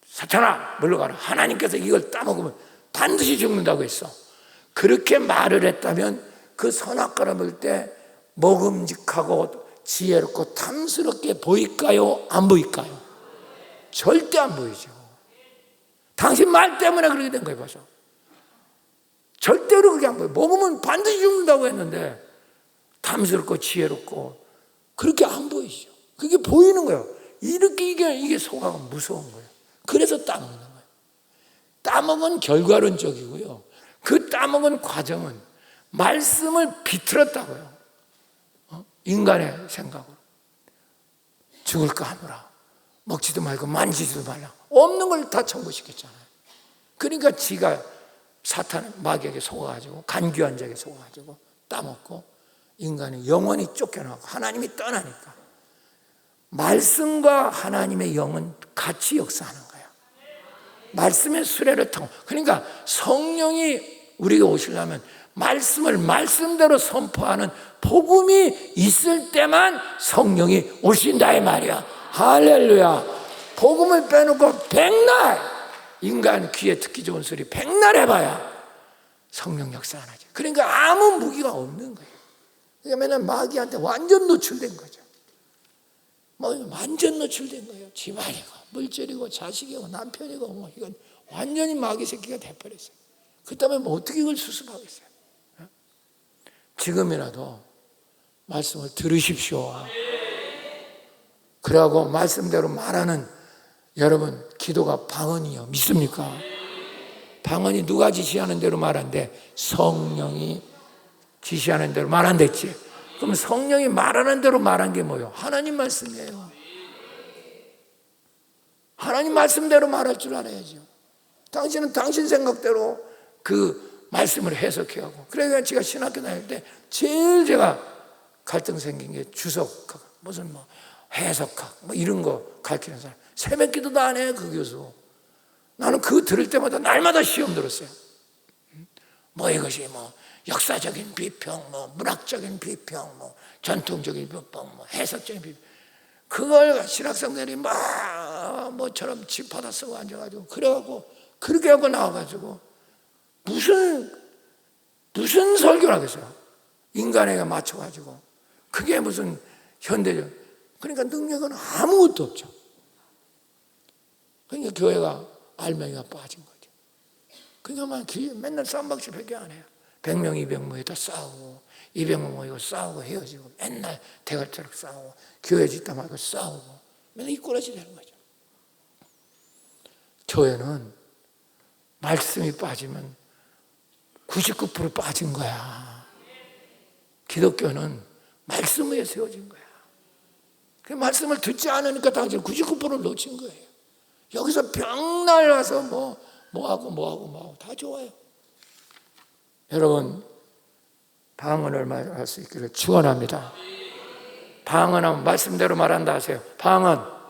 사탄아 물러가라, 하나님께서 이걸 따먹으면 반드시 죽는다고 했어. 그렇게 말을 했다면 그 선악과를 볼 때 먹음직하고 지혜롭고 탐스럽게 보일까요? 안 보일까요? 절대 안 보이죠. 당신 말 때문에 그렇게 된 거예요. 벌써 절대로 그렇게 안 보여요. 먹으면 반드시 죽는다고 했는데 탐스럽고 지혜롭고 그렇게 안 보이죠. 그게 보이는 거예요. 이렇게 이게 속아가 무서운 거예요. 그래서 따먹는 거예요. 따먹은 결과론적이고요, 그 따먹은 과정은 말씀을 비틀었다고요. 인간의 생각으로 죽을까 하노라, 먹지도 말고 만지지도 말라, 없는 걸 다 청구시켰잖아요. 그러니까 지가 사탄 마귀에게 속아가지고 간교한 자에게 속아가지고 따먹고 인간이 영원히 쫓겨나고 하나님이 떠나니까 말씀과 하나님의 영은 같이 역사하는 거예요. 말씀의 수레를 타고. 그러니까 성령이 우리가 오시려면 말씀을 말씀대로 선포하는 복음이 있을 때만 성령이 오신다 이 말이야. 할렐루야. 복음을 빼놓고 백날 인간 귀에 듣기 좋은 소리 백날 해봐야 성령 역사 안 하죠. 그러니까 아무 무기가 없는 거예요. 그러니까 맨날 마귀한테 완전 노출된 거죠. 완전 노출된 거예요. 집안이고 물질이고 자식이고 남편이고 이건 완전히 마귀 새끼가 돼버렸어요. 그 다음에 어떻게 이걸 수습하겠어요? 지금이라도 말씀을 들으십시오. 그러고 말씀대로 말하는 여러분 기도가 방언이요. 믿습니까? 방언이 누가 지시하는 대로 말한대? 성령이 지시하는 대로 말한댔지. 그럼 성령이 말하는 대로 말한 게 뭐예요? 하나님 말씀이에요. 하나님 말씀대로 말할 줄 알아야죠. 당신은 당신 생각대로 그 말씀을 해석해가고. 그러니까 제가 신학교 다닐 때 제일 제가 갈등 생긴 게 주석학, 무슨 해석학 이런 거 가르치는 사람. 새벽 기도도 안 해, 그 교수. 나는 그거 들을 때마다 날마다 시험 들었어요. 이것이 역사적인 비평, 문학적인 비평, 전통적인 비평, 해석적인 비평. 그걸 신학생들이 뭐처럼 집 받아 쓰고 앉아가지고 그래갖고 그렇게 하고 나와가지고 무슨 설교를 하겠어요. 인간에게 맞춰가지고 그게 무슨 현대적. 그러니까 능력은 아무것도 없죠. 그러니까 교회가 알맹이가 빠진 거죠. 그러니까 맨날 쌈박질밖에 안 해요. 100명, 200명이 싸우고 200명 모이고 싸우고 헤어지고 맨날 대갈처럼 싸우고 교회 짓다 말고 싸우고 맨날 이 꼬라지 되는 거죠. 교회는 말씀이 빠지면 99% 빠진 거야. 기독교는 말씀 위에 세워진 거야. 그 말씀을 듣지 않으니까 당신 99%를 놓친 거예요. 여기서 병날 와서 뭐하고 다 좋아요. 여러분, 방언을 말할 수 있기를 축원합니다. 방언하면 말씀대로 말한다 하세요. 방언.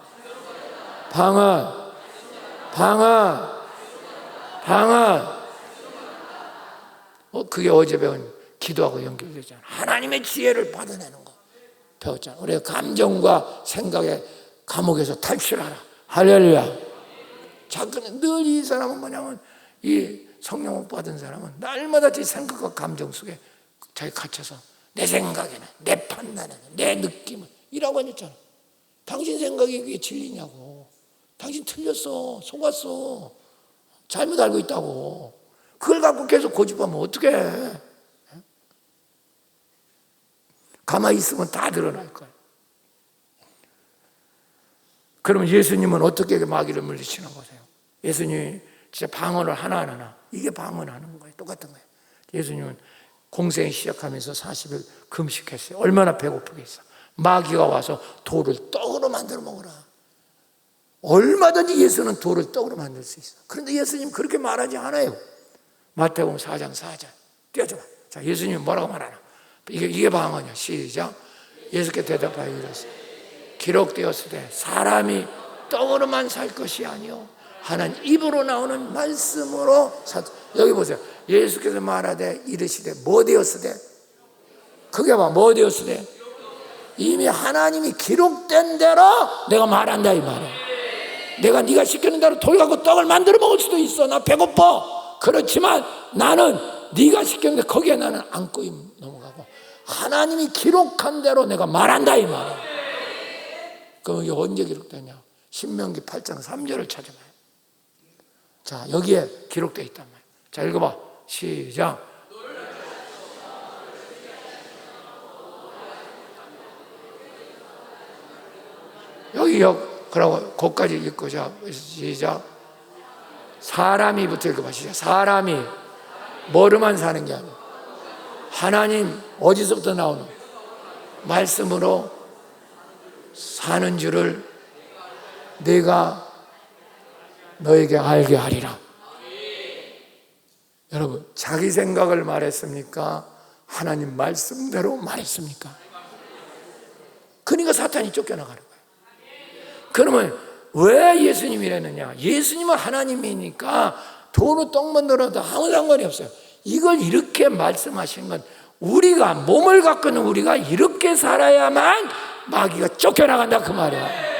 그게 어제 배운 기도하고 연결되잖아요. 하나님의 지혜를 받아내는 거 배웠잖아요. 우리가 감정과 생각의 감옥에서 탈출하라. 할렐루야. 잠깐 늘 이 사람은 뭐냐면 이 성령 못 받은 사람은 날마다 제 생각과 감정 속에 자기 갇혀서 내 생각에는, 내 판단에는, 내 느낌은 이라고 했잖아. 당신 생각이 그게 진리냐고. 당신 틀렸어, 속았어, 잘못 알고 있다고. 그걸 갖고 계속 고집하면 어떡해. 가만히 있으면 다 드러날 거야. 그러면 예수님은 어떻게 마귀를 물리치는 거세요? 예수님이 진짜 방언을 하나하나, 이게 방언하는 거예요. 똑같은 거예요. 예수님은 공생이 시작하면서 40일 금식했어요. 얼마나 배고프겠어. 마귀가 와서 돌을 떡으로 만들어 먹으라. 얼마든지 예수는 돌을 떡으로 만들 수 있어. 그런데 예수님 그렇게 말하지 않아요. 마태복음 4장 4절 띄워줘봐. 자, 예수님이 뭐라고 말하나. 이게 방언이야. 시작. 예수께 대답하여 이르시되 기록되었으되 사람이 떡으로만 살 것이 아니요 하나님 입으로 나오는 말씀으로 살. 여기 보세요. 예수께서 말하되 이르시되 뭐 되었으되. 그게 봐. 뭐 되었으되. 이미 하나님이 기록된 대로 내가 말한다 이 말이야. 내가 네가 시키는 대로 돌 갖고 떡을 만들어 먹을 수도 있어. 나 배고파. 그렇지만 나는 네가 시켰는데 거기에 나는 안고 넘어가고 하나님이 기록한 대로 내가 말한다 이 말이야. 그럼 이게 언제 기록되냐? 신명기 8장 3절을 찾아봐요. 자, 여기에 기록되어 있단 말이야. 자, 읽어봐. 시작. 여기 그러고 거기까지 읽고. 자, 시작. 사람이부터 읽어봐. 시작. 사람이 뭐로만 사는 게 아니야. 하나님 어디서부터 나오는 말씀으로 사는 줄을 내가 너에게 알게 하리라. 여러분, 자기 생각을 말했습니까? 하나님 말씀대로 말했습니까? 그러니까 사탄이 쫓겨나가는 거예요. 그러면 왜 예수님이 이랬느냐? 예수님은 하나님이니까 돌로 떡 만들어도 아무 상관이 없어요. 이걸 이렇게 말씀하신 건 우리가 몸을 갖고 있는 우리가 이렇게 살아야만 마귀가 쫓겨나간다 그 말이야.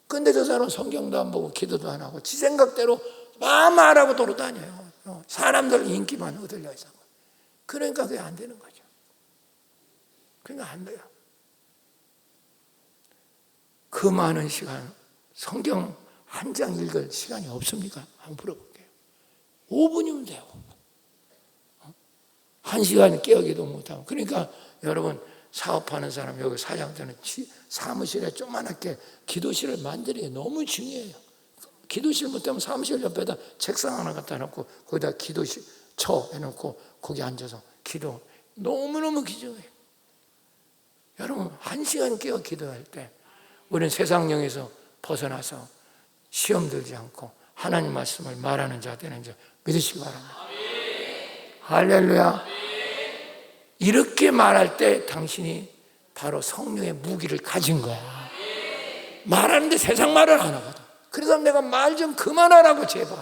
근데 저 사람은 성경도 안 보고 기도도 안 하고 지 생각대로 막 말하고 돌아다녀요. 사람들 인기만 얻으려 해서. 그러니까 그게 안 되는 거죠. 그러니까 안 돼요. 그 많은 시간 성경 한 장 읽을 시간이 없습니까? 한번 물어볼게요. 5분이면 돼요. 1시간 깨우기도 못하고. 그러니까 여러분 사업하는 사람 여기 사장들은 사무실에 조그맣게 기도실을 만드는 게 너무 중요해요. 기도실 못하면 사무실 옆에다 책상 하나 갖다 놓고 거기다 기도실 쳐 해놓고 거기 앉아서 기도. 너무너무 기중해요. 여러분 1시간 깨어 기도할 때 우리는 세상령에서 벗어나서 시험 들지 않고 하나님 말씀을 말하는 자 되는 줄 믿으시기 바랍니다. 할렐루야. 이렇게 말할 때 당신이 바로 성령의 무기를 가진 거야. 말하는데 세상 말을 안 하거든. 그래서 내가 말 좀 그만하라고 제발.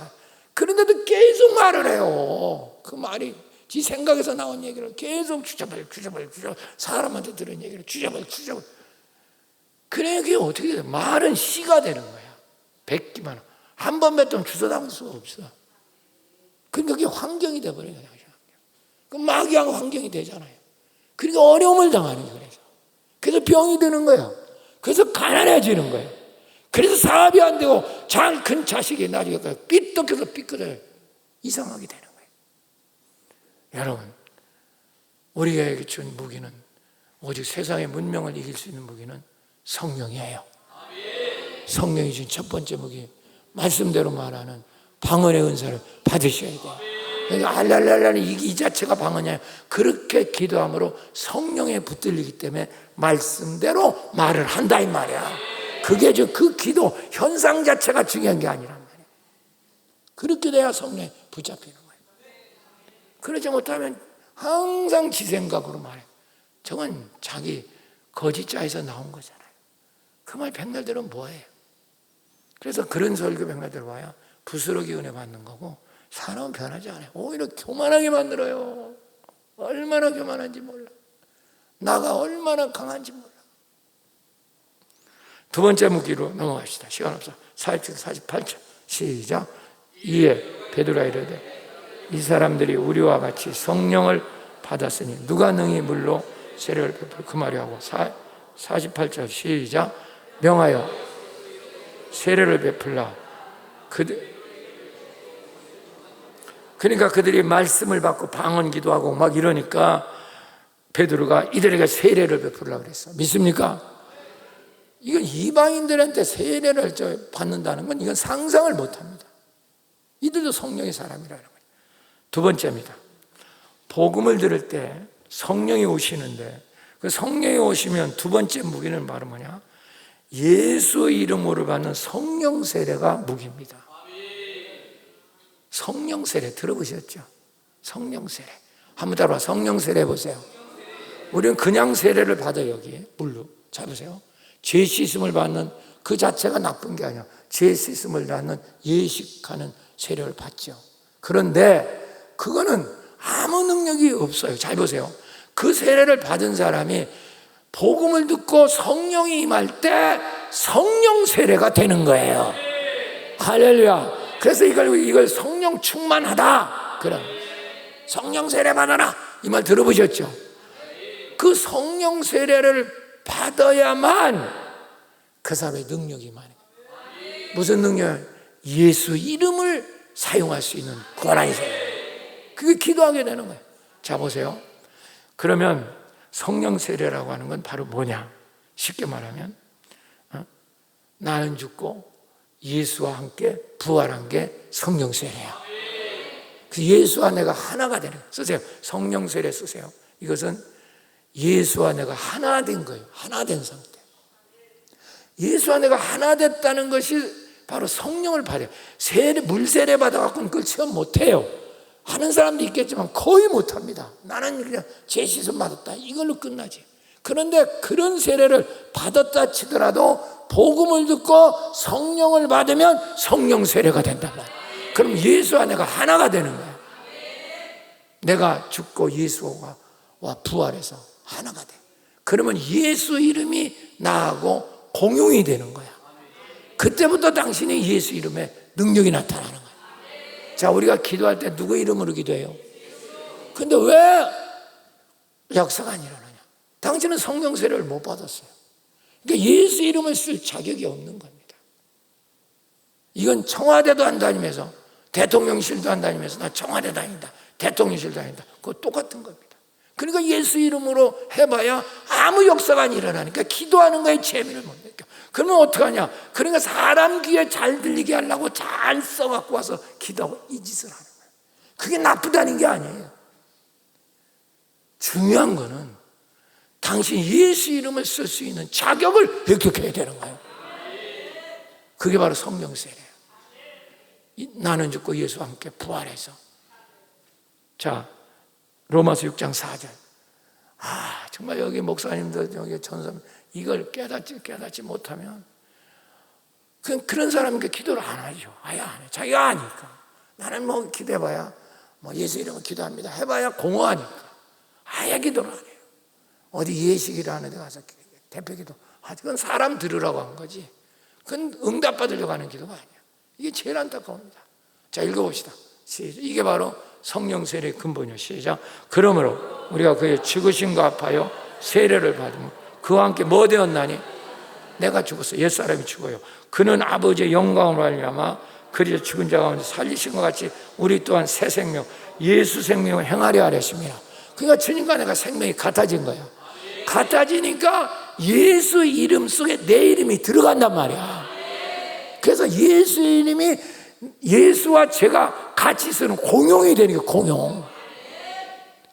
그런데도 계속 말을 해요. 그 말이 지 생각에서 나온 얘기를 계속 주저발 사람한테 들은 얘기를 주저발 그래 그게 어떻게 돼? 말은 씨가 되는 거야. 뱉기만 한 번 뱉으면 주워 담을 수가 없어. 그러니까 그게 환경이 돼버려요. 그 마귀하고 환경이 되잖아요. 그러니까 어려움을 당하는 거예요. 그래서 병이 드는 거예요. 그래서 가난해지는 거예요. 그래서 사업이 안 되고 잘 큰 자식이 나중에 삐뚤어서 삐끗해요. 이상하게 되는 거예요. 여러분, 우리에게 준 무기는 오직 세상의 문명을 이길 수 있는 무기는 성령이에요. 성령이 준 첫 번째 무기, 말씀대로 말하는 방언의 은사를 받으셔야 돼요. 그러니까 알랄랄랄 이 자체가 방언이에요. 그렇게 기도함으로 성령에 붙들리기 때문에 말씀대로 말을 한다 이 말이야. 그게 그 기도 현상 자체가 중요한 게 아니란 말이에요. 그렇게 돼야 성령에 붙잡히는 거예요. 그러지 못하면 항상 지 생각으로 말해. 저건 자기 거짓자에서 나온 거잖아요. 그 말 백날 들으면 뭐예요? 그래서 그런 설교 백날 들어봐야 부스러기 은혜 받는 거고 사람은 변하지 않아요. 오히려 교만하게 만들어요. 얼마나 교만한지 몰라. 나가 얼마나 강한지 몰라. 두 번째 무기로 넘어갑시다. 시간 없어. 47, 48절 시작. 이에 베드로가 이르되 이 사람들이 우리와 같이 성령을 받았으니 누가 능히 물로 세례를 베풀 그 말이 하고 48절 시작. 명하여 세례를 베풀라. 그러니까 그들이 말씀을 받고 방언 기도하고 막 이러니까 베드로가 이들에게 세례를 베풀라 그랬어. 믿습니까? 이건 이방인들한테 세례를 받는다는 건 이건 상상을 못합니다. 이들도 성령의 사람이라는 거예요. 두 번째입니다. 복음을 들을 때 성령이 오시는데, 그 성령이 오시면 두 번째 무기는 바로 뭐냐? 예수 이름으로 받는 성령 세례가 무기입니다. 성령 세례 들어보셨죠? 성령 세례. 한번 따라와. 성령 세례 해보세요. 우리는 그냥 세례를 받아요. 여기 물로. 자 보세요. 죄 씻음을 받는 그 자체가 나쁜 게 아니야. 죄 씻음을 받는 예식하는 세례를 받죠. 그런데 그거는 아무 능력이 없어요. 잘 보세요. 그 세례를 받은 사람이 복음을 듣고 성령이 임할 때 성령 세례가 되는 거예요. 할렐루야. 그래서 이걸 성령 충만하다. 그럼 성령 세례 받아라. 이 말 들어보셨죠? 그 성령 세례를 받아야만 그 사람의 능력이 많아요. 무슨 능력? 예수 이름을 사용할 수 있는 권한이 생겨요. 그게 기도하게 되는 거예요. 자 보세요. 그러면 성령 세례라고 하는 건 바로 뭐냐? 쉽게 말하면 나는 죽고 예수와 함께 부활한 게 성령 세례야. 그 예수와 내가 하나가 되는 거예요. 쓰세요. 성령 세례 쓰세요. 이것은 예수와 내가 하나 된 거예요. 하나 된 상태. 예수와 내가 하나 됐다는 것이 바로 성령을 받아요. 물 세례 받아갖고는 그걸 체험 못해요. 하는 사람도 있겠지만 거의 못합니다. 나는 그냥 죄 씻음 받았다. 이걸로 끝나지. 그런데 그런 세례를 받았다 치더라도 복음을 듣고 성령을 받으면 성령 세례가 된단 말이에요. 그럼 예수와 내가 하나가 되는 거예요. 내가 죽고 예수와 부활해서 하나가 돼. 그러면 예수 이름이 나하고 공용이 되는 거야. 그때부터 당신이 예수 이름에 능력이 나타나는 거야. 자, 우리가 기도할 때 누구 이름으로 기도해요? 근데 왜 역사가 안 일어나냐? 당신은 성령 세례를 못 받았어요. 그러니까 예수 이름을 쓸 자격이 없는 겁니다. 이건 청와대도 안 다니면서, 대통령실도 안 다니면서 나 청와대 다닌다, 대통령실 다닌다, 그거 똑같은 겁니다. 그러니까 예수 이름으로 해봐야 아무 역사가 안 일어나니까 기도하는 거에 재미를 못 느껴. 그러면 어떡하냐? 그러니까 사람 귀에 잘 들리게 하려고 잘 써갖고 와서 기도하고 이 짓을 하는 거예요. 그게 나쁘다는 게 아니에요. 중요한 거는 당신 예수 이름을 쓸 수 있는 자격을 획득해야 되는 거예요. 그게 바로 성령 세례예요. 나는 죽고 예수와 함께 부활해서. 자, 로마서 6장 4절. 정말 여기 목사님들, 여기 전사님 이걸 깨닫지 못하면 그런 사람에게 기도를 안 하죠. 아예 안 해. 자기가 아니까. 나는 뭐 기도해봐야 예수 이름으로 기도합니다 해봐야 공허하니까 아예 기도를 안 해요. 어디 예식이라는 데 가서 대표기도 하지. 그건 사람 들으라고 한 거지. 그건 응답받으려고 하는 기도가 아니야. 이게 제일 안타까웁니다. 자, 읽어봅시다. 시작. 이게 바로 성령 세례의 근본이요. 시작. 그러므로 우리가 그의 죽으심과 합하여 세례를 받으면 그와 함께 뭐 되었나니? 내가 죽었어. 옛사람이 죽어요. 그는 아버지의 영광으로 말미암아 그리스도 죽은 자 가운데 살리신 것 같이 우리 또한 새 생명, 예수 생명을 행하려 하랬습니다. 그러니까 주님과 내가 생명이 같아진 거야. 같아지니까 예수 이름 속에 내 이름이 들어간단 말이야. 그래서 예수 이름이 예수와 제가 같이 쓰는 공용이 되는 거예요. 공용.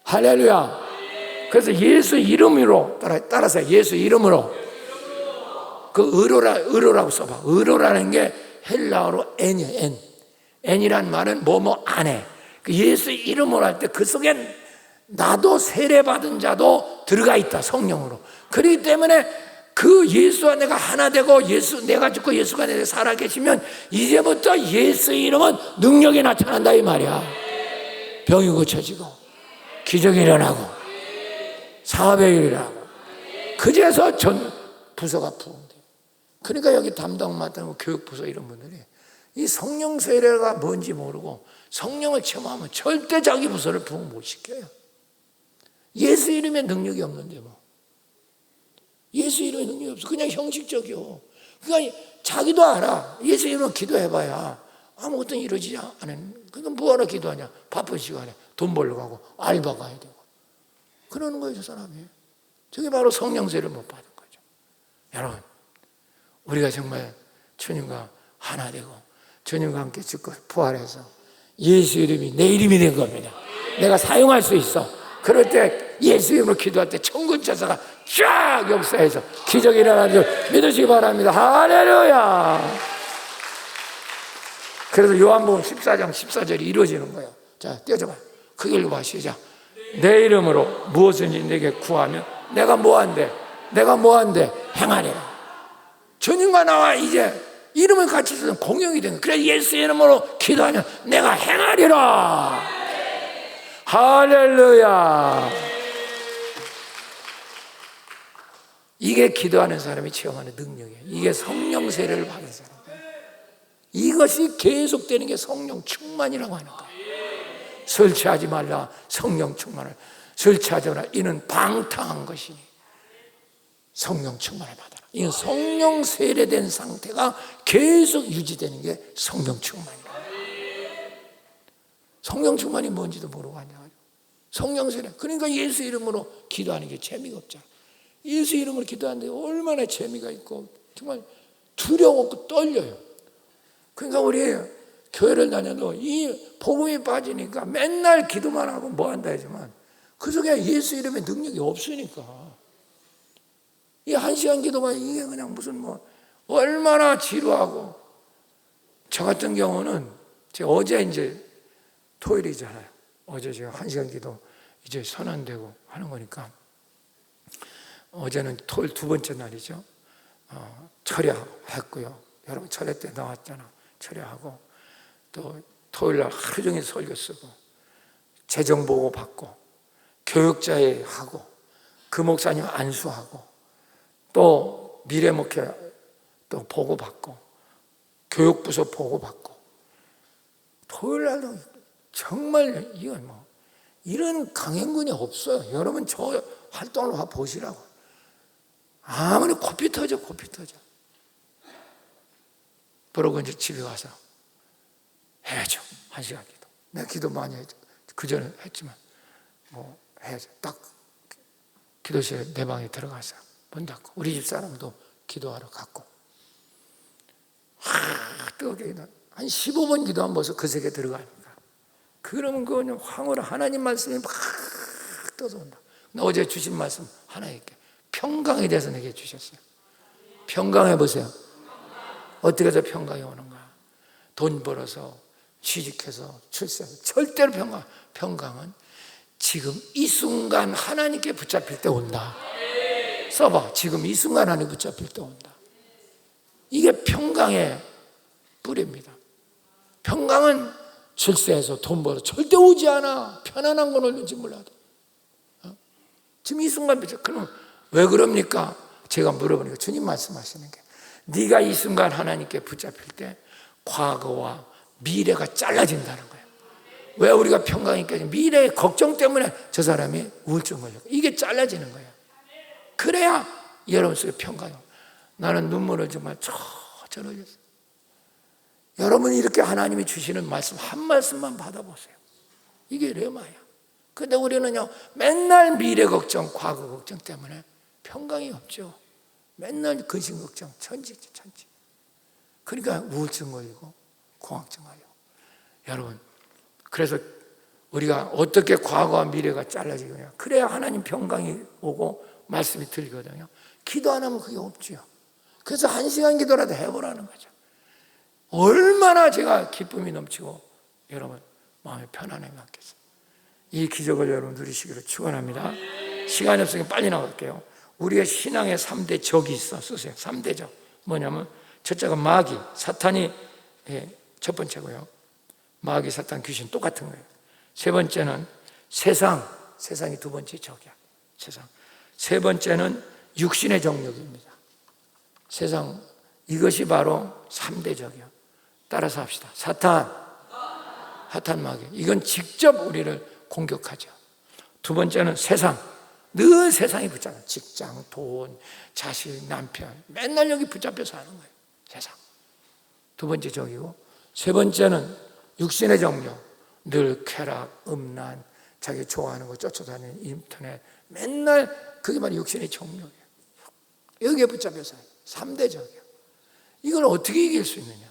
할렐루야. 그래서 예수 이름으로 따라서 예수 이름으로. 그 의로라고 써봐. 의로라는 게 헬라어로 N이에요. N. N이란 말은 뭐뭐 안에. 그 예수 이름으로 할 때 그 속엔 나도 세례받은 자도 들어가 있다. 성령으로. 그렇기 때문에 그 예수와 내가 하나 되고 내가 죽고 예수가 내 살아 계시면 이제부터 예수 이름은 능력이 나타난다 이 말이야. 병이 고쳐지고 기적이 일어나고 사업이 일어나고 그제서 전 부서가 부흥돼. 그러니까 여기 담당 맡은 교육부서 이런 분들이 이 성령 세례가 뭔지 모르고 성령을 체험하면 절대 자기 부서를 부흥 못 시켜요. 예수 이름에 능력이 없는데 뭐. 예수 이름에 능력이 없어. 그냥 형식적이요. 그러니까 자기도 알아. 예수 이름으로 기도해봐야 아무것도 이루어지지 않은. 그러니까 뭐하러 기도하냐. 바쁜 시간에 돈 벌러 가고 알바 가야 되고. 그러는 거예요, 저 사람이. 저게 바로 성령세를 못 받은 거죠. 여러분, 우리가 정말 주님과 하나 되고 주님과 함께 죽고 부활해서 예수 이름이 내 이름이 된 겁니다. 내가 사용할 수 있어. 그럴 때 예수 이름으로 기도할 때 천군 천사가 쫙 역사해서 기적이 일어나는 줄 믿으시기 바랍니다. 할렐루야. 그래서 요한복음 14장 14절이 이루어지는 거예요. 자, 띄워줘봐. 크게 읽어봐. 시작. 내 이름으로 무엇든지 내게 구하면 내가 뭐한대? 행하리라. 주님과 나와 이제 이름을 같이 쓰는 공용이 되는 거예요. 그래서 예수 이름으로 기도하면 내가 행하리라. 할렐루야. 이게 기도하는 사람이 체험하는 능력이에요. 이게 성령 세례를 받은 사람이에요. 이것이 계속되는 게 성령 충만이라고 하는 거예요. 설치하지 말라. 성령 충만을 설치하지 말라. 이는 방탕한 것이니 성령 충만을 받아라. 이건 성령 세례된 상태가 계속 유지되는 게 성령 충만이에요. 성령 충만이 뭔지도 모르고 앉아가지고 성령 세례. 그러니까 예수 이름으로 기도하는 게 재미가 없잖아. 예수 이름으로 기도하는데 얼마나 재미가 있고 정말 두려웠고 떨려요. 그러니까 우리 교회를 다녀도 이 복음이 빠지니까 맨날 기도만 하고 뭐 한다 하지만 그 속에 예수 이름의 능력이 없으니까 이 1시간 기도만 이게 그냥 무슨 뭐 얼마나 지루하고. 저 같은 경우는 제가 어제 이제 토요일이잖아요. 어제 제가 1시간 기도 이제 선언되고 하는 거니까 어제는 토요일 두 번째 날이죠. 철야했고요. 여러분 철야 때 나왔잖아. 철야하고 또 토요일 날 하루 종일 설교 쓰고 재정 보고 받고 교육자회 하고 그 목사님 안수하고 또 미래 목회 또 보고 받고 교육부서 보고 받고 토요일 날도 정말 이건 뭐 이런 강행군이 없어요. 여러분 저 활동을 보시라고. 아무리 코피 터져. 그러고 이제 집에 가서 해야죠. 1시간 기도. 내가 기도 많이 했죠. 그 전에 했지만 뭐 해야죠. 딱 기도실에 내 방에 들어가서 문 닫고 우리 집 사람도 기도하러 갔고 뜨겁게 기도 한 15번 기도하면 벌써 그 세계에 들어가니까 그러면 그거는 황홀한 하나님 말씀이 막 떠서 온다. 어제 주신 말씀 하나 있게 평강에 대해서 내게 주셨어요. 평강해 보세요. 어떻게 해서 평강이 오는가? 돈 벌어서 취직해서 출세해서 절대로 평강은 지금 이 순간 하나님께 붙잡힐 때 온다. 써봐. 지금 이 순간 하나님 붙잡힐 때 온다. 이게 평강의 뿌리입니다. 평강은 출세해서 돈 벌어 절대 오지 않아. 편안한 건 올는지 몰라도 지금 이 순간 붙잡. 그럼 왜 그럽니까? 제가 물어보니까 주님 말씀하시는 게 네가 이 순간 하나님께 붙잡힐 때 과거와 미래가 잘라진다는 거예요. 왜 우리가 평강이 깨지? 미래의 걱정 때문에 저 사람이 우울증 걸렸고 이게 잘라지는 거예요. 그래야 여러분 속에 평강이. 나는 눈물을 정말 저절로 흘렸어요. 여러분이 이렇게 하나님이 주시는 말씀 한 말씀만 받아보세요. 이게 레마야. 근데 우리는요 맨날 미래 걱정, 과거 걱정 때문에 평강이 없죠. 맨날 근심 걱정, 천지. 그러니까 우울증 걸리고 공황증 걸리고. 여러분, 그래서 우리가 어떻게 과거와 미래가 잘라지느냐. 그래야 하나님 평강이 오고 말씀이 들리거든요. 기도 안 하면 그게 없지요. 그래서 1시간 기도라도 해보라는 거죠. 얼마나 제가 기쁨이 넘치고 여러분 마음이 편안하게 갖겠어요. 이 기적을 여러분 누리시기를 축원합니다. 시간이 없으니까 빨리 나갈게요. 우리의 신앙의 3대 적이 있어. 쓰세요. 3대 적. 뭐냐면 첫째가 마귀, 사탄이 첫 번째고요. 마귀, 사탄, 귀신 똑같은 거예요. 세 번째는 세상이 두 번째 적이야. 세상. 세 번째는 육신의 정욕입니다. 세상, 이것이 바로 3대 적이야. 따라서 합시다. 사탄, 마귀. 이건 직접 우리를 공격하죠. 두 번째는 세상. 늘 세상이 붙잡아. 직장, 돈, 자식, 남편. 맨날 여기 붙잡혀 사는 거예요. 세상. 두 번째 적이고. 세 번째는 육신의 정욕. 늘 쾌락, 음란, 자기 좋아하는 거 쫓아다니는 인터넷. 맨날 그게 바로 육신의 정욕이에요. 여기에 붙잡혀 사요. 3대 적이에요. 이걸 어떻게 이길 수 있느냐?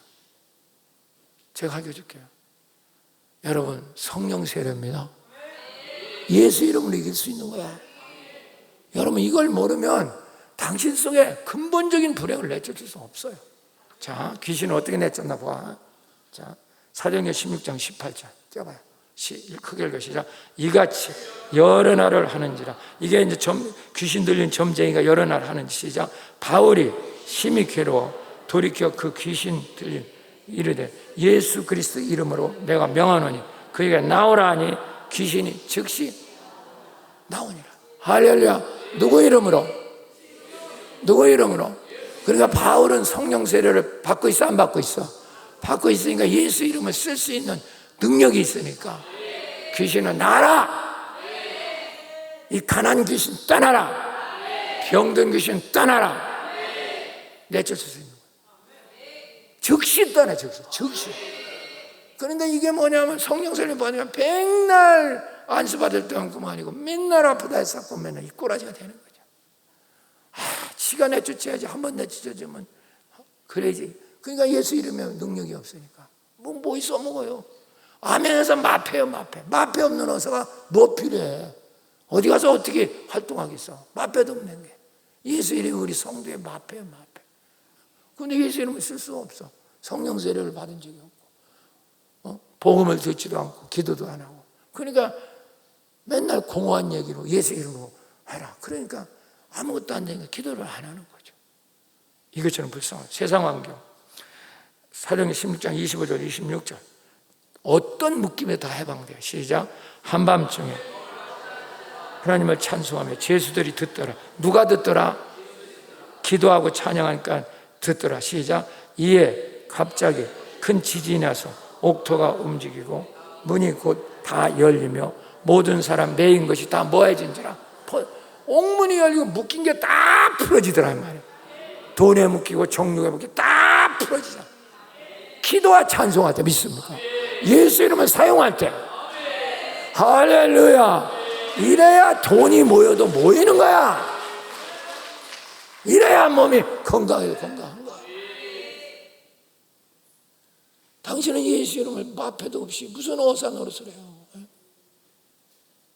제가 알려줄게요. 여러분, 성령 세례입니다. 예수 이름으로 이길 수 있는 거야. 여러분, 이걸 모르면 당신 속에 근본적인 불행을 내쫓을 수 없어요. 자, 귀신은 어떻게 내쫓나 봐. 자, 사도행전 16장 18절 띄워봐요. 크게 읽어 시작. 이같이 여러 날을 하는지라. 이게 이제 귀신 들린 점쟁이가 여러 날 하는 시작. 바울이 심히 괴로워 돌이켜 그 귀신 들린 이르되 예수 그리스도 이름으로 내가 명하노니 그에게 나오라 하니 귀신이 즉시 나오니라. 할렐루야. 누구 이름으로? 누구 이름으로? 그러니까 바울은 성령 세례를 받고 있어, 안 받고 있어? 받고 있으니까 예수 이름을 쓸 수 있는 능력이 있으니까 귀신은 나라. 이 가난 귀신 떠나라. 병든 귀신 떠나라. 내쫓을 수 있는 거야. 즉시 떠나. 즉시. 그런데 이게 뭐냐면 성령 세례 받으면 백날 안수 받을 때는 그만이고 맨날 아프다 했었고 맨날 이 꼬라지가 되는 거죠. 지가 내쫓아야지. 한번 내쫓아주면 그래야지. 그러니까 예수 이름에 능력이 없으니까 뭐 써먹어요. 아멘에서 마패요. 마패 없는 의사가 뭐 필요해? 어디 가서 어떻게 활동하겠어? 마패도 없는 게 예수 이름이 우리 성도의 마패요. 근데 예수 이름을 쓸 수가 없어. 성령 세례를 받은 적이 없고 복음을 듣지도 않고 기도도 안 하고. 그러니까 맨날 공허한 얘기로 예수 이름으로 해라. 그러니까 아무것도 안 되니까 기도를 안 하는 거죠. 이것처럼 불쌍한 세상 환경. 사도행전 16장 25절 26절 어떤 묶임에 다 해방돼요. 시작. 한밤중에 하나님을 찬송하며 죄수들이 듣더라. 누가 듣더라? 기도하고 찬양하니까 듣더라. 시작. 이에 갑자기 큰 지진이 나서 옥토가 움직이고 문이 곧 다 열리며 모든 사람 매인 것이 다 뭐해진지라. 옥문이 열리고 묶인 게 다 풀어지더라 말이에요. 돈에 묶이고 정욕에 묶이고 다 풀어지잖아. 기도와 찬송할 때 믿습니까? 예수 이름을 사용할 때 할렐루야. 이래야 돈이 모여도 모이는 거야. 이래야 몸이 건강한 거야. 당신은 예수 이름을 마패도 없이 무슨 어사 노릇을 해요.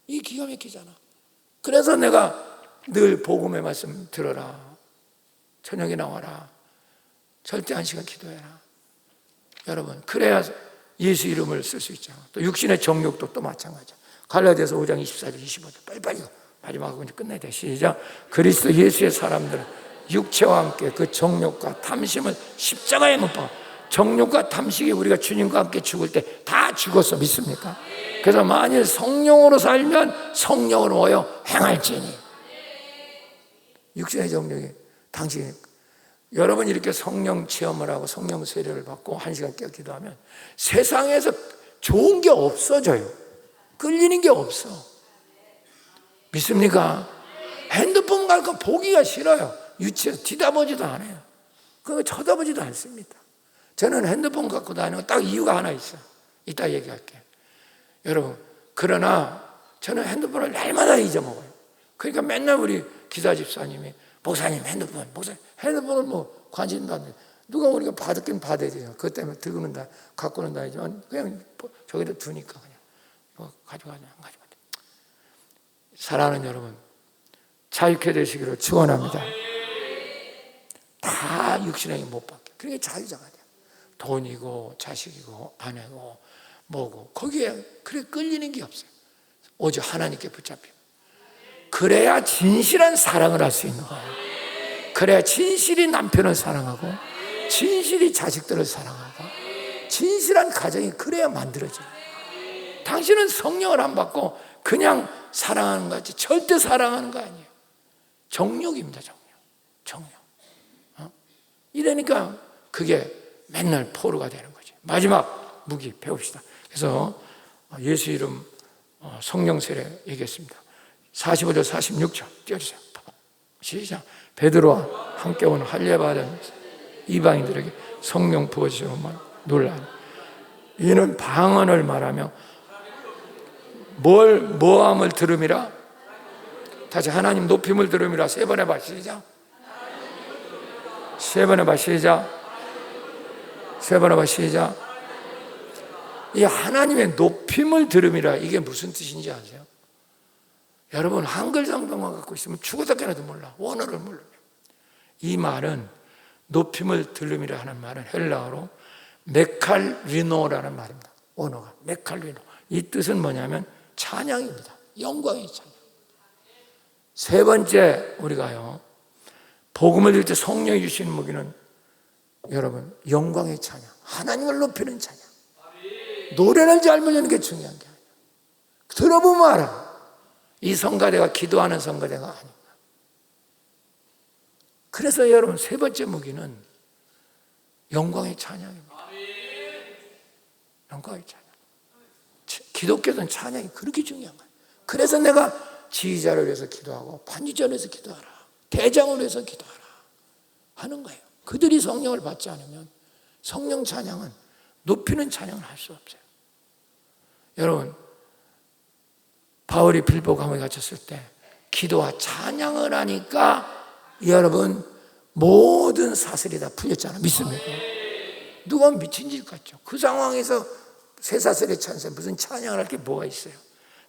이 기가 막히잖아. 그래서 내가 늘 복음의 말씀 들어라. 저녁에 나와라. 절대 한 시간 기도해라. 여러분, 그래야 예수 이름을 쓸 수 있잖아. 또 육신의 정욕도 또 마찬가지야. 갈라디아서 5장 24절 25절 빨리 마지막으로 이제 끝내야 돼. 시작. 그리스도 예수의 사람들은 육체와 함께 그 정욕과 탐심을 십자가에 못 박아. 정욕과 탐식이 우리가 주님과 함께 죽을 때 다 죽었어. 믿습니까? 그래서 만일 성령으로 살면 성령으로 모여 행할지니. 육신의 정욕이 당신이 여러분 이렇게 성령 체험을 하고 성령 세례를 받고 1시간 깨어 기도하면 세상에서 좋은 게 없어져요. 끌리는 게 없어. 믿습니까? 핸드폰 갖고 보기가 싫어요. 유치해서 뒤다보지도 않아요. 그거 쳐다보지도 않습니다. 저는 핸드폰 갖고 다니는 딱 이유가 하나 있어요. 이따 얘기할게요. 여러분, 그러나 저는 핸드폰을 날마다 잊어먹어요. 그러니까 맨날 우리 기사 집사님이 목사님 핸드폰을 뭐 관심도 안 돼. 누가 우리가 받긴 받아야 돼요. 그것 때문에 들고는 다 갖고는 다니지만 그냥 저기다 두니까 그냥 뭐 가져가냐 안 가져가냐. 사랑하는 여러분, 자유케 되시기를 축원합니다. 다 육신에게 못 받게. 그러니까 자유자가 돼요. 돈이고 자식이고 아내고 뭐고 거기에 그래 끌리는 게 없어요. 오직 하나님께 붙잡히고. 그래야 진실한 사랑을 할 수 있는 거예요. 그래야 진실이 남편을 사랑하고 진실이 자식들을 사랑하고 진실한 가정이 그래야 만들어져요. 당신은 성령을 안 받고 그냥 사랑하는 것 같지 절대 사랑하는 거 아니에요. 정욕입니다. 정욕. 이러니까 그게 맨날 포로가 되는 거죠. 마지막 무기 배웁시다. 그래서 예수 이름 성령 세례 얘기했습니다. 45절 46절 띄워주세요. 시작. 베드로와 함께 온 할례받은 이방인들에게 성령 부어주시면 놀라니 이는 방언을 말하며 뭐함을 들음이라. 다시 하나님 높임을 들음이라. 세 번 해봐. 시작. 세 번 해봐. 시작. 세 번 해봐. 시작. 이 하나님의 높임을 들음이라. 이게 무슨 뜻인지 아세요? 여러분 한글 성경만 갖고 있으면 죽어도 깨나도 몰라. 원어를 모르면. 이 말은 높임을 들음이라 하는 말은 헬라어로 메칼리노라는 말입니다. 원어가 메칼리노. 이 뜻은 뭐냐면 찬양입니다. 영광의 찬양. 세 번째 우리가요, 복음을 들을 때 성령이 주시는 무기는 여러분 영광의 찬양, 하나님을 높이는 찬양. 노래를 잘 부르는 게 중요한 게 아니에요. 들어보면 알아. 이 성가대가 기도하는 성가대가 아닌가. 그래서 여러분 세 번째 무기는 영광의 찬양입니다. 영광의 찬양. 기독교는 찬양이 그렇게 중요한 거예요. 그래서 내가 지휘자를 위해서 기도하고 반주자를 위해서 기도하라, 대장을 위해서 기도하라 하는 거예요. 그들이 성령을 받지 않으면 성령 찬양은 높이는 찬양을 할 수 없어요. 여러분 바울이 빌보 감옥에 갇혔을 때 기도와 찬양을 하니까 여러분 모든 사슬이 다 풀렸잖아요. 믿습니까? 누가 미친 짓 같죠. 그 상황에서 쇠사슬의 찬새 무슨 찬양을 할 게 뭐가 있어요.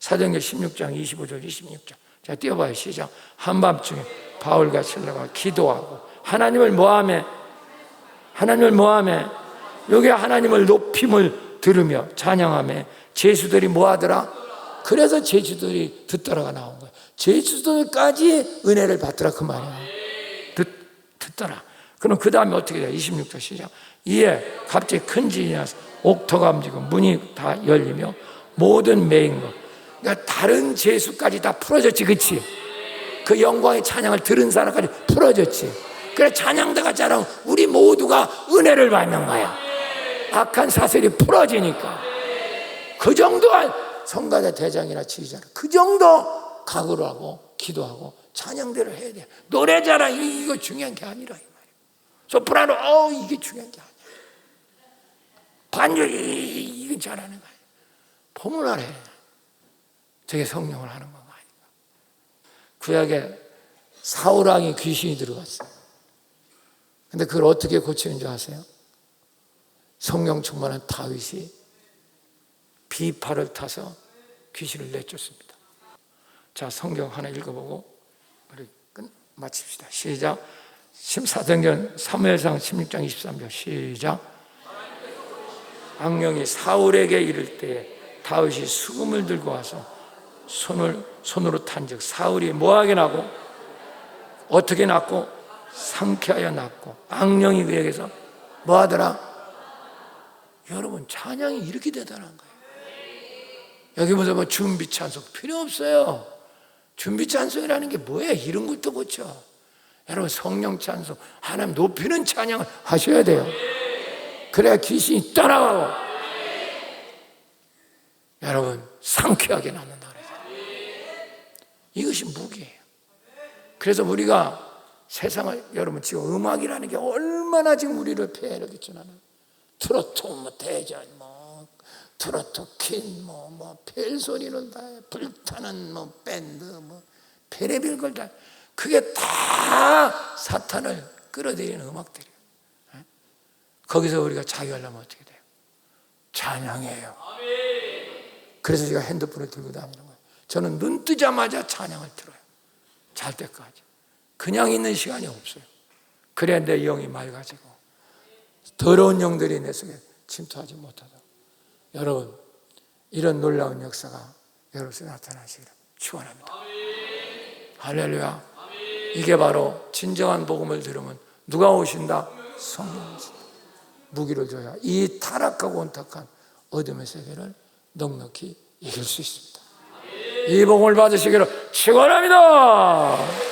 사도행전 16장 25절 26절 자 띄워봐요. 시작. 한밤중에 바울과 실라가 기도하고 하나님을 모함해 여기 하나님을 높임을 들으며 찬양하며 제수들이 뭐하더라? 그래서 제수들이 듣더라가 나온 거예요. 제수들까지 은혜를 받더라 그 말이에요. 듣더라. 그럼 그 다음에 어떻게 돼요? 26절 시작. 이에 갑자기 큰 지진이 나서 옥토가 움직이고 문이 다 열리며 모든 매인 것, 그러니까 다른 제수까지 다 풀어졌지, 그렇지? 그 영광의 찬양을 들은 사람까지 풀어졌지. 그래 찬양대가 자랑 우리 모두가 은혜를 받는 거야. 악한 사슬이 풀어지니까. 그 정도 성가대 대장이나 지휘자는 그 정도 각오를 하고 기도하고 찬양대를 해야 돼. 노래 자랑 이거 중요한 게 아니라 이 말이야. 소프라노 이게 중요한 게 아니야. 반주 이게 잘하는 거야. 포문을 해. 저게 성령을 하는 건가 아닌가. 구약에 사울왕이 귀신이 들어갔어요. 근데 그걸 어떻게 고치는 줄 아세요? 성령 충만한 다윗이 비파를 타서 귀신을 내쫓습니다. 자, 성경 하나 읽어보고 우리 마칩시다. 시작. 사도행전 사무엘상 16장 23절 시작. 악령이 사울에게 이를 때에 다윗이 수금을 들고 와서 손으로 탄즉 사울이 뭐하게 나고 어떻게 났고 상쾌하여 났고 악령이 그에게서 뭐하더라? 여러분 찬양이 이렇게 대단한 거예요. 여기 보세요. 뭐 준비 찬송 필요 없어요. 준비 찬송이라는 게 뭐예요? 이런 것도 고쳐. 여러분 성령 찬송 하나님 높이는 찬양을 하셔야 돼요. 그래야 귀신이 떠나가고 여러분 상쾌하게 낫는다 그러잖아요. 이것이 무기예요. 그래서 우리가 세상을 여러분 지금 음악이라는 게 얼마나 지금 우리를 폐해를 끼치나요. 트로트 뭐 대전 뭐 트로트 퀸 뭐 벨소리를 다 해. 불타는 뭐 밴드 뭐 별의별 걸 다 그게 다 사탄을 끌어들이는 음악들이에요. 거기서 우리가 자유하려면 어떻게 돼요? 찬양해요. 그래서 제가 핸드폰을 들고 다니는 거예요. 저는 눈 뜨자마자 찬양을 들어요. 잘 때까지. 그냥 있는 시간이 없어요. 그래야 내 영이 맑아지고 더러운 영들이 내 속에 침투하지 못하도록. 여러분 이런 놀라운 역사가 여러분에게 나타나시기를 축원합니다. 할렐루야. 이게 바로 진정한 복음을 들으면 누가 오신다? 성령이 오신다. 무기를 줘야 이 타락하고 온탁한 어둠의 세계를 넉넉히 이길 수 있습니다. 이 복음을 받으시기를 축원합니다.